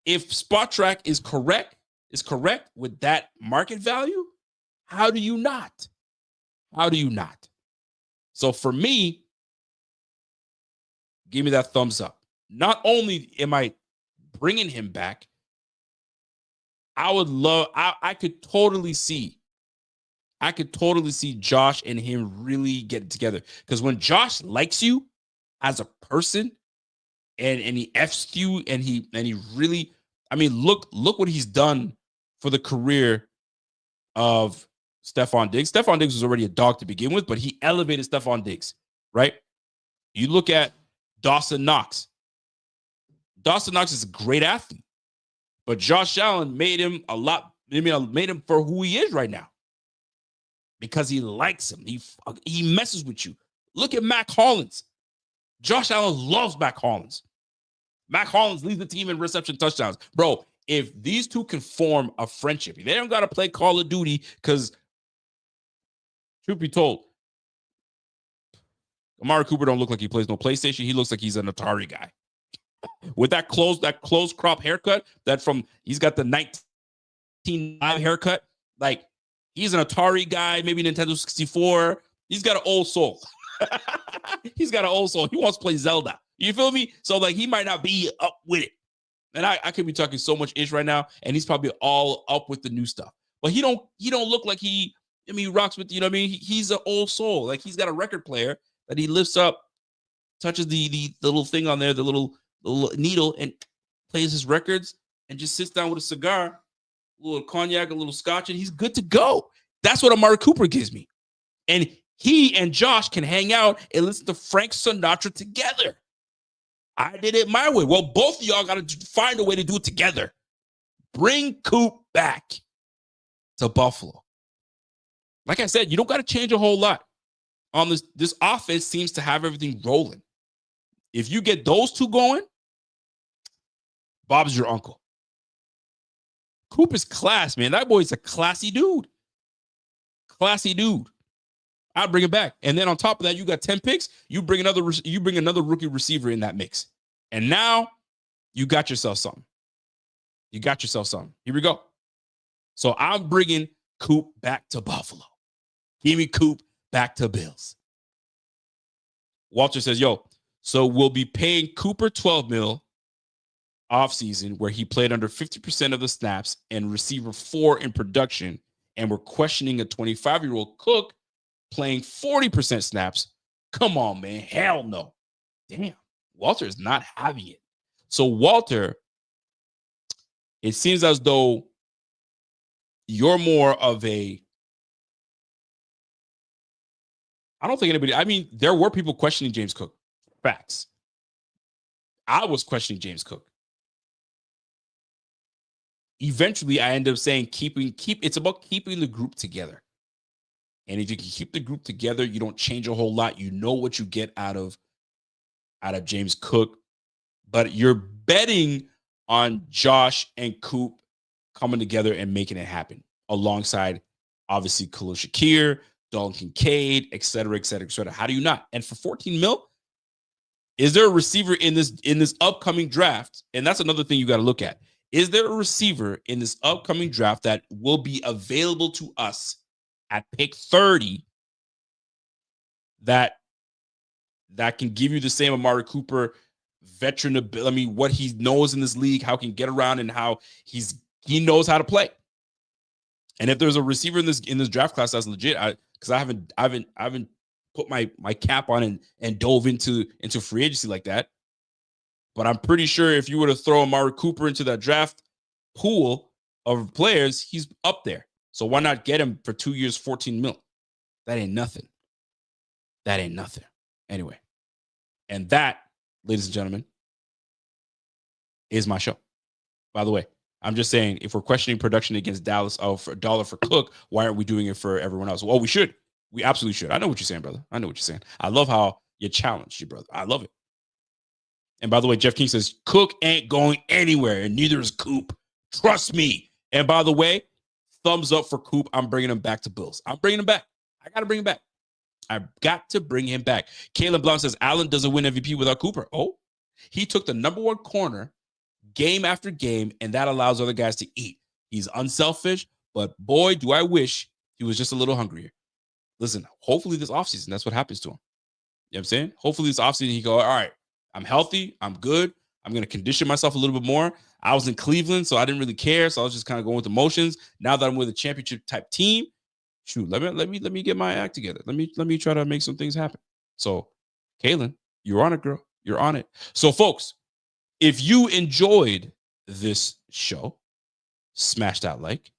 If Spot Track is correct with that market value, how do you not? How do you not? So for me, give me that thumbs up. Not only am I bringing him back, I could totally see Josh and him really get together. Because when Josh likes you as a person and he F's you and he really, look what he's done for the career of Stephon Diggs. Stephon Diggs was already a dog to begin with, but he elevated Stephon Diggs. right? You look at Dawson Knox. Dawson Knox is a great athlete, but Josh Allen made him made him for who he is right now because he likes him. He messes with you. Look at Mack Hollins. Josh Allen loves Mack Hollins. Mack Hollins leads the team in reception touchdowns. Bro, if these two can form a friendship, they don't got to play Call of Duty because, truth be told, Amari Cooper don't look like he plays no PlayStation. He looks like he's an Atari guy. With that close crop haircut, he's got the 1995 haircut. Like, he's an Atari guy, maybe Nintendo 64. He's got an old soul. He's got an old soul. He wants to play Zelda. You feel me? So, like, he might not be up with it. And I could be talking so much ish right now, and he's probably all up with the new stuff. But he don't look like he rocks with, you know what I mean? He's an old soul. Like, he's got a record player that he lifts up, touches the little thing on there, the little needle, and plays his records and just sits down with a cigar, a little cognac, a little scotch, and he's good to go. That's what Amari Cooper gives me. And he and Josh can hang out and listen to Frank Sinatra together. I did it my way. Well, both of y'all got to find a way to do it together. Bring Coop back to Buffalo. Like I said, you don't got to change a whole lot. On this offense seems to have everything rolling. If you get those two going, Bob's your uncle. Coop is class, man. That boy's a classy dude. Classy dude. I'd bring it back. And then on top of that, you got 10 picks. You bring another rookie receiver in that mix. And now you got yourself something. You got yourself something. Here we go. So I'm bringing Coop back to Buffalo. Give me Coop back to Bills. Walter says, yo, so we'll be paying Cooper $12 million offseason where he played under 50% of the snaps and receiver 4 in production. And we're questioning a 25-year-old Cook playing 40% snaps. Come on, man. Hell no. Damn. Walter is not having it. So, Walter, it seems as though you're more of a, I don't think anybody, I mean, there were people questioning James Cook. Facts. I was questioning James Cook. Eventually, I ended up saying it's about keeping the group together. And if you can keep the group together, you don't change a whole lot. You know what you get out of James Cook. But you're betting on Josh and Coop coming together and making it happen alongside, obviously, Khalil Shakir, Dalton Kincaid, et cetera, et cetera, et cetera. How do you not? And for 14 mil, is there a receiver in this upcoming draft? And that's another thing you got to look at. Is there a receiver in this upcoming draft that will be available to us at pick 30 that can give you the same Amari Cooper veteran ability? I mean, what he knows in this league, how he can get around, and how he knows how to play. And if there's a receiver in this draft class that's legit, because I haven't put my cap on and dove into free agency like that. But I'm pretty sure if you were to throw Amari Cooper into that draft pool of players, he's up there. So why not get him for 2 years, 14 mil? That ain't nothing. That ain't nothing. Anyway, and that, ladies and gentlemen, is my show. By the way, I'm just saying, if we're questioning production against Dallas for $1 for Cook, why aren't we doing it for everyone else? Well, we should. We absolutely should. I know what you're saying, brother. I know what you're saying. I love how you challenged you, brother. I love it. And by the way, Jeff King says, Cook ain't going anywhere, and neither is Coop. Trust me. And by the way, thumbs up for Coop. I'm bringing him back to Bills. I'm bringing him back. I got to bring him back. I've got to bring him back. Caleb Blount says, Allen doesn't win MVP without Cooper. Oh, he took the number one corner game after game, and that allows other guys to eat. He's unselfish, but boy, do I wish he was just a little hungrier. Listen, hopefully this offseason, that's what happens to him. You know what I'm saying? Hopefully this offseason, he go, all right, I'm healthy. I'm good. I'm going to condition myself a little bit more. I was in Cleveland, so I didn't really care. So I was just kind of going with the motions. Now that I'm with a championship type team, shoot, let me get my act together. Let me try to make some things happen. So, Kaylin, you're on it, girl. You're on it. So, folks, if you enjoyed this show, smash that like.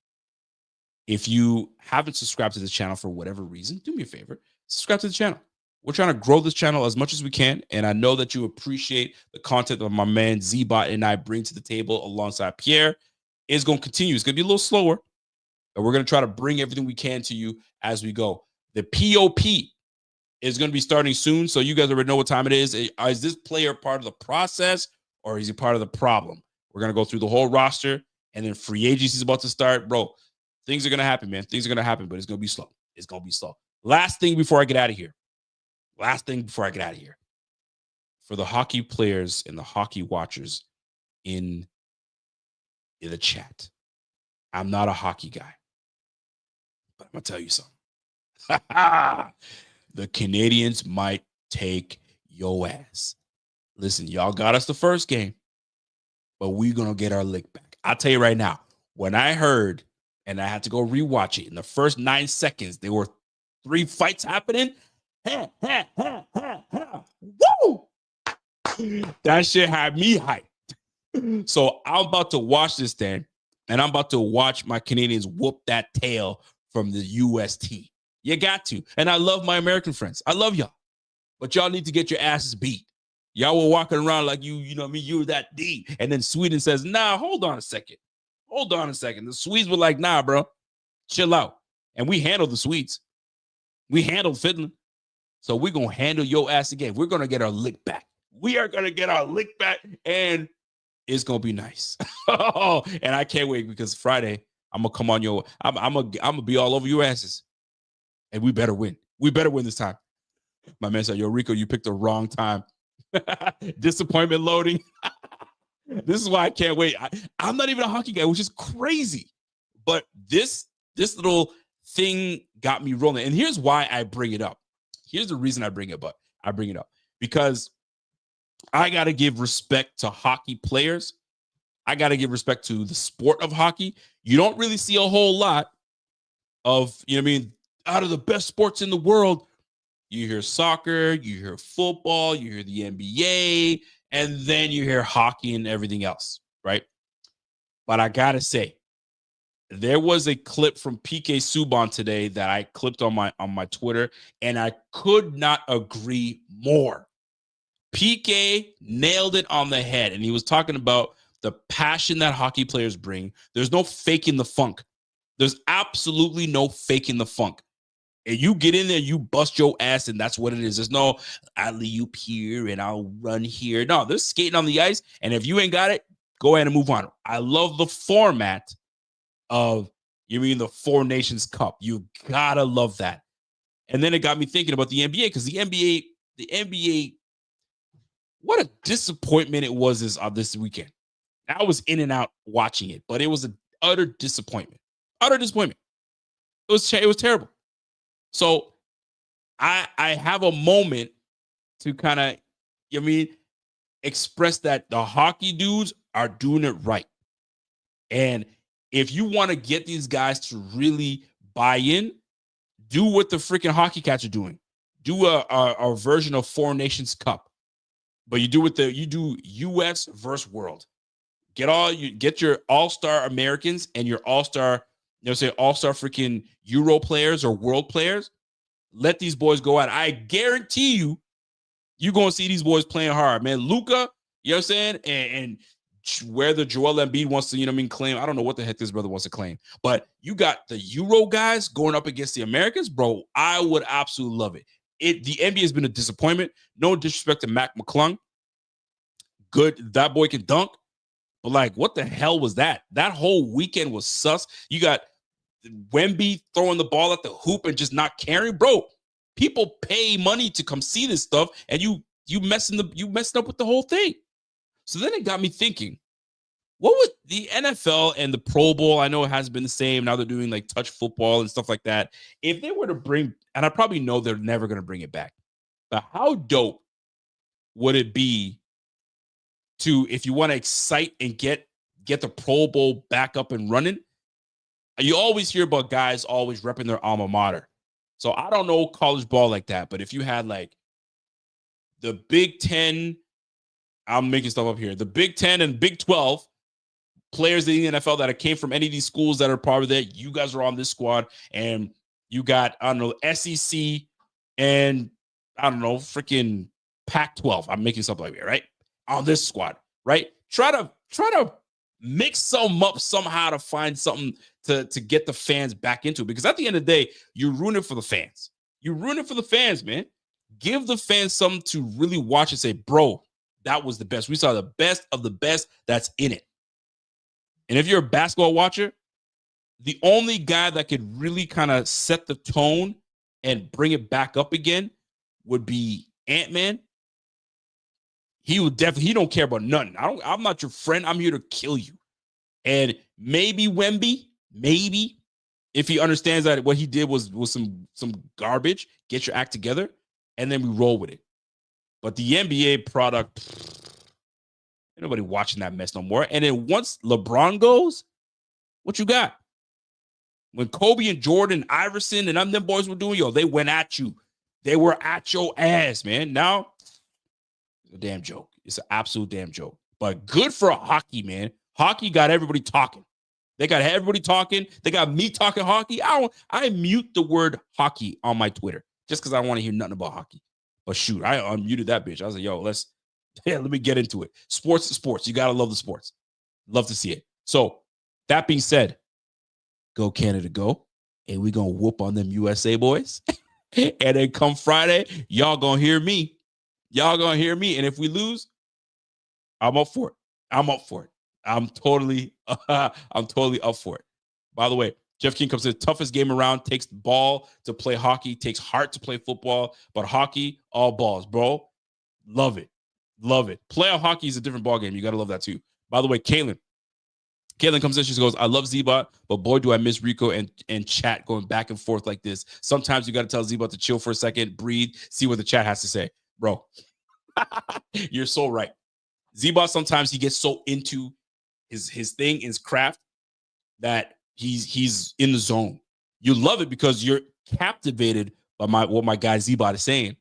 If you haven't subscribed to the channel for whatever reason, do me a favor. Subscribe to the channel. We're trying to grow this channel as much as we can. And I know that you appreciate the content that my man Zbot and I bring to the table alongside Pierre. It's going to continue. It's going to be a little slower, but we're going to try to bring everything we can to you as we go. The POP is going to be starting soon, so you guys already know what time it is. Is this player part of the process, or is he part of the problem? We're going to go through the whole roster, and then free agency is about to start. Bro, things are going to happen, man. Things are going to happen, but it's going to be slow. It's going to be slow. Last thing before I get out of here. For the hockey players and the hockey watchers in the chat, I'm not a hockey guy, but I'm going to tell you something. The Canadians might take your ass. Listen, y'all got us the first game, but we're going to get our lick back. I'll tell you right now, when I heard, and I had to go rewatch it, in the first 9 seconds, there were 3 fights happening. Woo! That shit had me hyped. So I'm about to watch this thing, and I'm about to watch my Canadians whoop that tail from the UST. You got to. And I love my American friends. I love y'all. But y'all need to get your asses beat. Y'all were walking around like you know what I mean, you're that D. And then Sweden says, nah, hold on a second. The Swedes were like, nah, bro, chill out. And we handled the Swedes. We handled Finland. So we're going to handle your ass again. We're going to get our lick back. We are going to get our lick back, and it's going to be nice. And I can't wait, because Friday, I'm going to come on your, I'm going to be all over your asses. And we better win. We better win this time. My man said, yo, Rico, you picked the wrong time. Disappointment loading. This is why I can't wait. I'm not even a hockey guy, which is crazy. But this little thing got me rolling. And here's why I bring it up. Here's the reason I bring it up. Because I got to give respect to hockey players. I got to give respect to the sport of hockey. You don't really see a whole lot of, you know what I mean, out of the best sports in the world. You hear soccer, you hear football, you hear the NBA, and then you hear hockey and everything else, right? But I got to say, there was a clip from PK Subban today that I clipped on my Twitter, and I could not agree more. PK nailed it on the head, and he was talking about the passion that hockey players bring. There's no faking the funk. There's absolutely no faking the funk. And you get in there, you bust your ass, and that's what it is. There's no alley-oop here and I'll run here. No, they're skating on the ice, and if you ain't got it, go ahead and move on. I love the format of, you mean the Four Nations Cup. You gotta love that. And then it got me thinking about the NBA, because the NBA, what a disappointment it was this weekend. I was in and out watching it, but it was an utter disappointment. Utter disappointment. It was terrible. So I have a moment to kind of, express that the hockey dudes are doing it right. And if you want to get these guys to really buy in, do what the freaking hockey cats are doing. Do a version of Four Nations Cup, but you do US versus world. Get your all-star Americans and your all-star, all-star freaking Euro players or world players. Let these boys go out. I guarantee you're going to see these boys playing hard, man. Luka, you know what I'm saying? And whether Joel Embiid wants to, claim, I don't know what the heck this brother wants to claim, but you got the Euro guys going up against the Americans, bro. I would absolutely love it. The NBA has been a disappointment. No disrespect to Mack McClung. Good, that boy can dunk. But what the hell was that? That whole weekend was sus. You got Wemby throwing the ball at the hoop and just not caring, bro. People pay money to come see this stuff, and you messing up with the whole thing. So then it got me thinking, what would the NFL and the Pro Bowl, I know it has been the same, now they're doing touch football and stuff like that. If they were to bring, and I probably know they're never going to bring it back, but how dope would it be to, if you want to excite and get the Pro Bowl back up and running? You always hear about guys always repping their alma mater. So I don't know college ball like that, but if you had the Big Ten, I'm making stuff up here, the Big Ten and Big 12 players in the NFL that came from any of these schools that are part of that, you guys are on this squad, and you got, I don't know, SEC and I don't know, freaking Pac-12. I'm making something like that, right? On this squad, right? Try to mix some up somehow to find something to get the fans back into it. Because at the end of the day, you're ruining it for the fans. You're ruining it for the fans, man. Give the fans something to really watch and say, bro, that was the best. We saw the best of the best that's in it. And if you're a basketball watcher, the only guy that could really kind of set the tone and bring it back up again would be Ant-Man. He would definitely, he don't care about nothing. I'm not your friend. I'm here to kill you. And maybe Wemby, maybe, if he understands that what he did was some garbage, get your act together, and then we roll with it. But the NBA product, ain't nobody watching that mess no more. And then once LeBron goes, what you got? When Kobe and Jordan, Iverson, and them boys were doing, they went at you. They were at your ass, man. Now, it's a damn joke. It's an absolute damn joke. But good for hockey, man. Hockey got everybody talking. They got everybody talking. They got me talking hockey. I mute the word hockey on my Twitter just because I don't want to hear nothing about hockey. But shoot, I unmuted that bitch. I was like, yo, let me get into it. Sports is sports. You got to love the sports. Love to see it. So that being said, go Canada, go. And we going to whoop on them USA boys. And then come Friday, y'all going to hear me. Y'all going to hear me. And if we lose, I'm up for it. I'm up for it. I'm totally up for it. By the way, Jeff King comes in, toughest game around, takes ball to play hockey, takes heart to play football, but hockey, all balls, bro. Love it. Love it. Playoff hockey is a different ball game. You got to love that too. By the way, Caitlin comes in, she goes, I love Zebot, but boy, do I miss Rico and chat going back and forth like this. Sometimes you got to tell Zebot to chill for a second, breathe, see what the chat has to say. Bro, you're so right. Zebot, sometimes he gets so into his thing, his craft, that he's in the zone. You love it because you're captivated by what my guy Zebot is saying.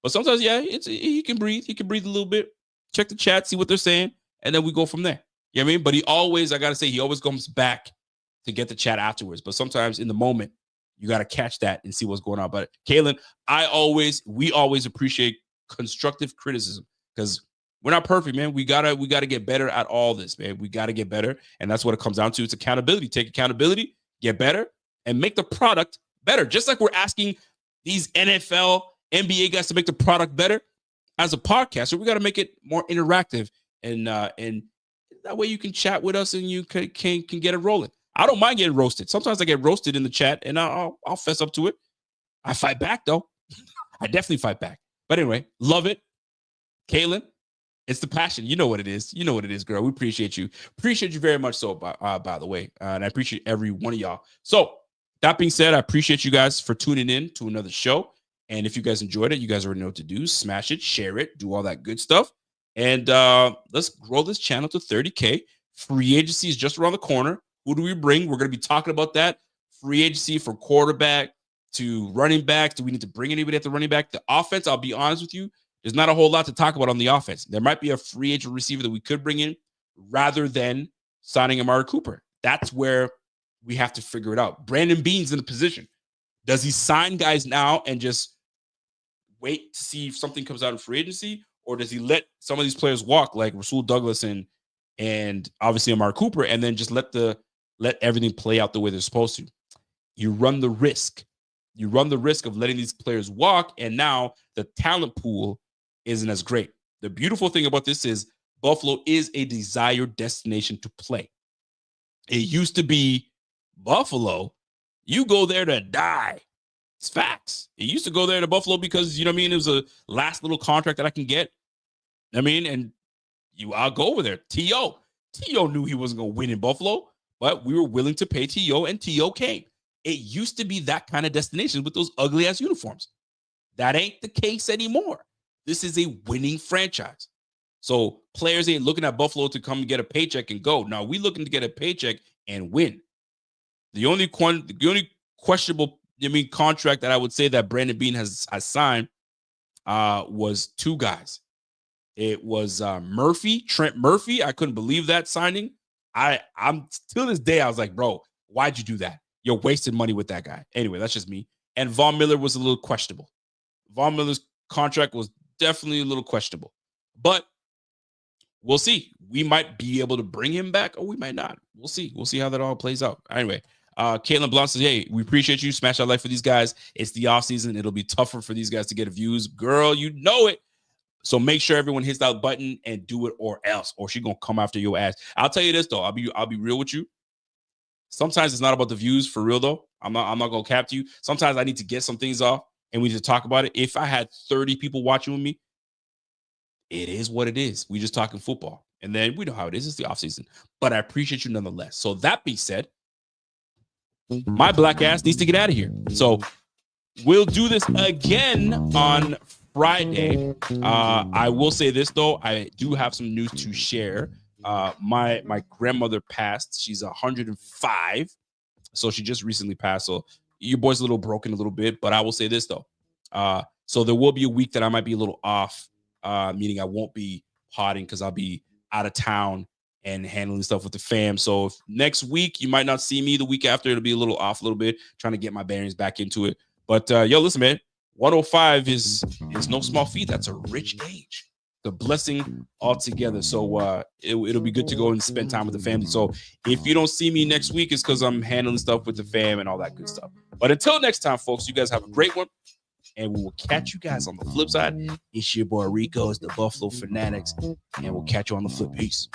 But sometimes, yeah, he can breathe. He can breathe a little bit. Check the chat, see what they're saying, and then we go from there. You know what I mean? But he always comes back to get the chat afterwards. But sometimes in the moment, you got to catch that and see what's going on. But Kaylin, we always appreciate constructive criticism because we're not perfect, man. We gotta get better at all this, man. We gotta get better, and that's what it comes down to. It's accountability. Take accountability, get better, and make the product better. Just like we're asking these NFL, NBA guys to make the product better. As a podcaster, we got to make it more interactive, and that way you can chat with us and you can get it rolling. I don't mind getting roasted. Sometimes I get roasted in the chat, and I'll fess up to it. I fight back though. I definitely fight back. But anyway, love it, Kaylin. It's the passion. You know what it is. You know what it is, girl. We appreciate you. Appreciate you very much so, by the way. And I appreciate every one of y'all. So that being said, I appreciate you guys for tuning in to another show. And if you guys enjoyed it, you guys already know what to do. Smash it, share it, do all that good stuff. And let's grow this channel to 30K. Free agency is just around the corner. Who do we bring? We're going to be talking about that. Free agency from quarterback to running back. Do we need to bring anybody at the running back? The offense, I'll be honest with you, there's not a whole lot to talk about on the offense. There might be a free agent receiver that we could bring in rather than signing Amari Cooper. That's where we have to figure it out. Brandon Beane's in the position. Does he sign guys now and just wait to see if something comes out in free agency? Or does he let some of these players walk like Rasul Douglas and obviously Amari Cooper and then just let everything play out the way they're supposed to? You run the risk. You run the risk of letting these players walk, and now the talent pool isn't as great. The beautiful thing about this is Buffalo is a desired destination to play. It used to be Buffalo, you go there to die. It's facts. It used to go there to Buffalo because, you know what I mean, it was a last little contract that I can get. I mean, and I'll go over there. T.O. knew he wasn't going to win in Buffalo, but we were willing to pay T.O., and T.O. came. It used to be that kind of destination with those ugly-ass uniforms. That ain't the case anymore. This is a winning franchise. So players ain't looking at Buffalo to come and get a paycheck and go. Now, we looking to get a paycheck and win. The only questionable, contract that I would say that Brandon Beane has signed was two guys. It was Trent Murphy. I couldn't believe that signing. I'm till this day, I was like, bro, why'd you do that? You're wasting money with that guy. Anyway, that's just me. And Von Miller was a little questionable. Von Miller's contract was definitely a little questionable. But we'll see. We might be able to bring him back, or we might not. We'll see. We'll see how that all plays out. Anyway, Caitlin Blount says, hey, we appreciate you. Smash our life for these guys. It's the offseason. It'll be tougher for these guys to get views. Girl, you know it. So make sure everyone hits that button and do it, or else, or she's gonna come after your ass. I'll tell you this though. I'll be real with you. Sometimes it's not about the views, for real though. I'm not gonna cap to you. Sometimes I need to get some things off and we need to talk about it. If I had 30 people watching with me, it is what it is. We just talking football. And then we know how it is. It's the offseason. But I appreciate you nonetheless. So that being said, my black ass needs to get out of here. So we'll do this again on Friday. I will say this though. I do have some news to share. My grandmother passed. She's 105. So she just recently passed. So your boy's a little broken a little bit. But I will say this though. So there will be a week that I might be a little off. Meaning I won't be potting because I'll be out of town and handling stuff with the fam. So if next week you might not see me, the week after it'll be a little off a little bit, trying to get my bearings back into it. But yo, listen, man, 105 is no small feat. That's a rich age, the blessing altogether. So it'll be good to go and spend time with the family. So if you don't see me next week, it's because I'm handling stuff with the fam and all that good stuff. But until next time, folks, you guys have a great one. And we will catch you guys on the flip side. It's your boy Rico. It's the Buffalo Fanatics. And we'll catch you on the flip. Peace.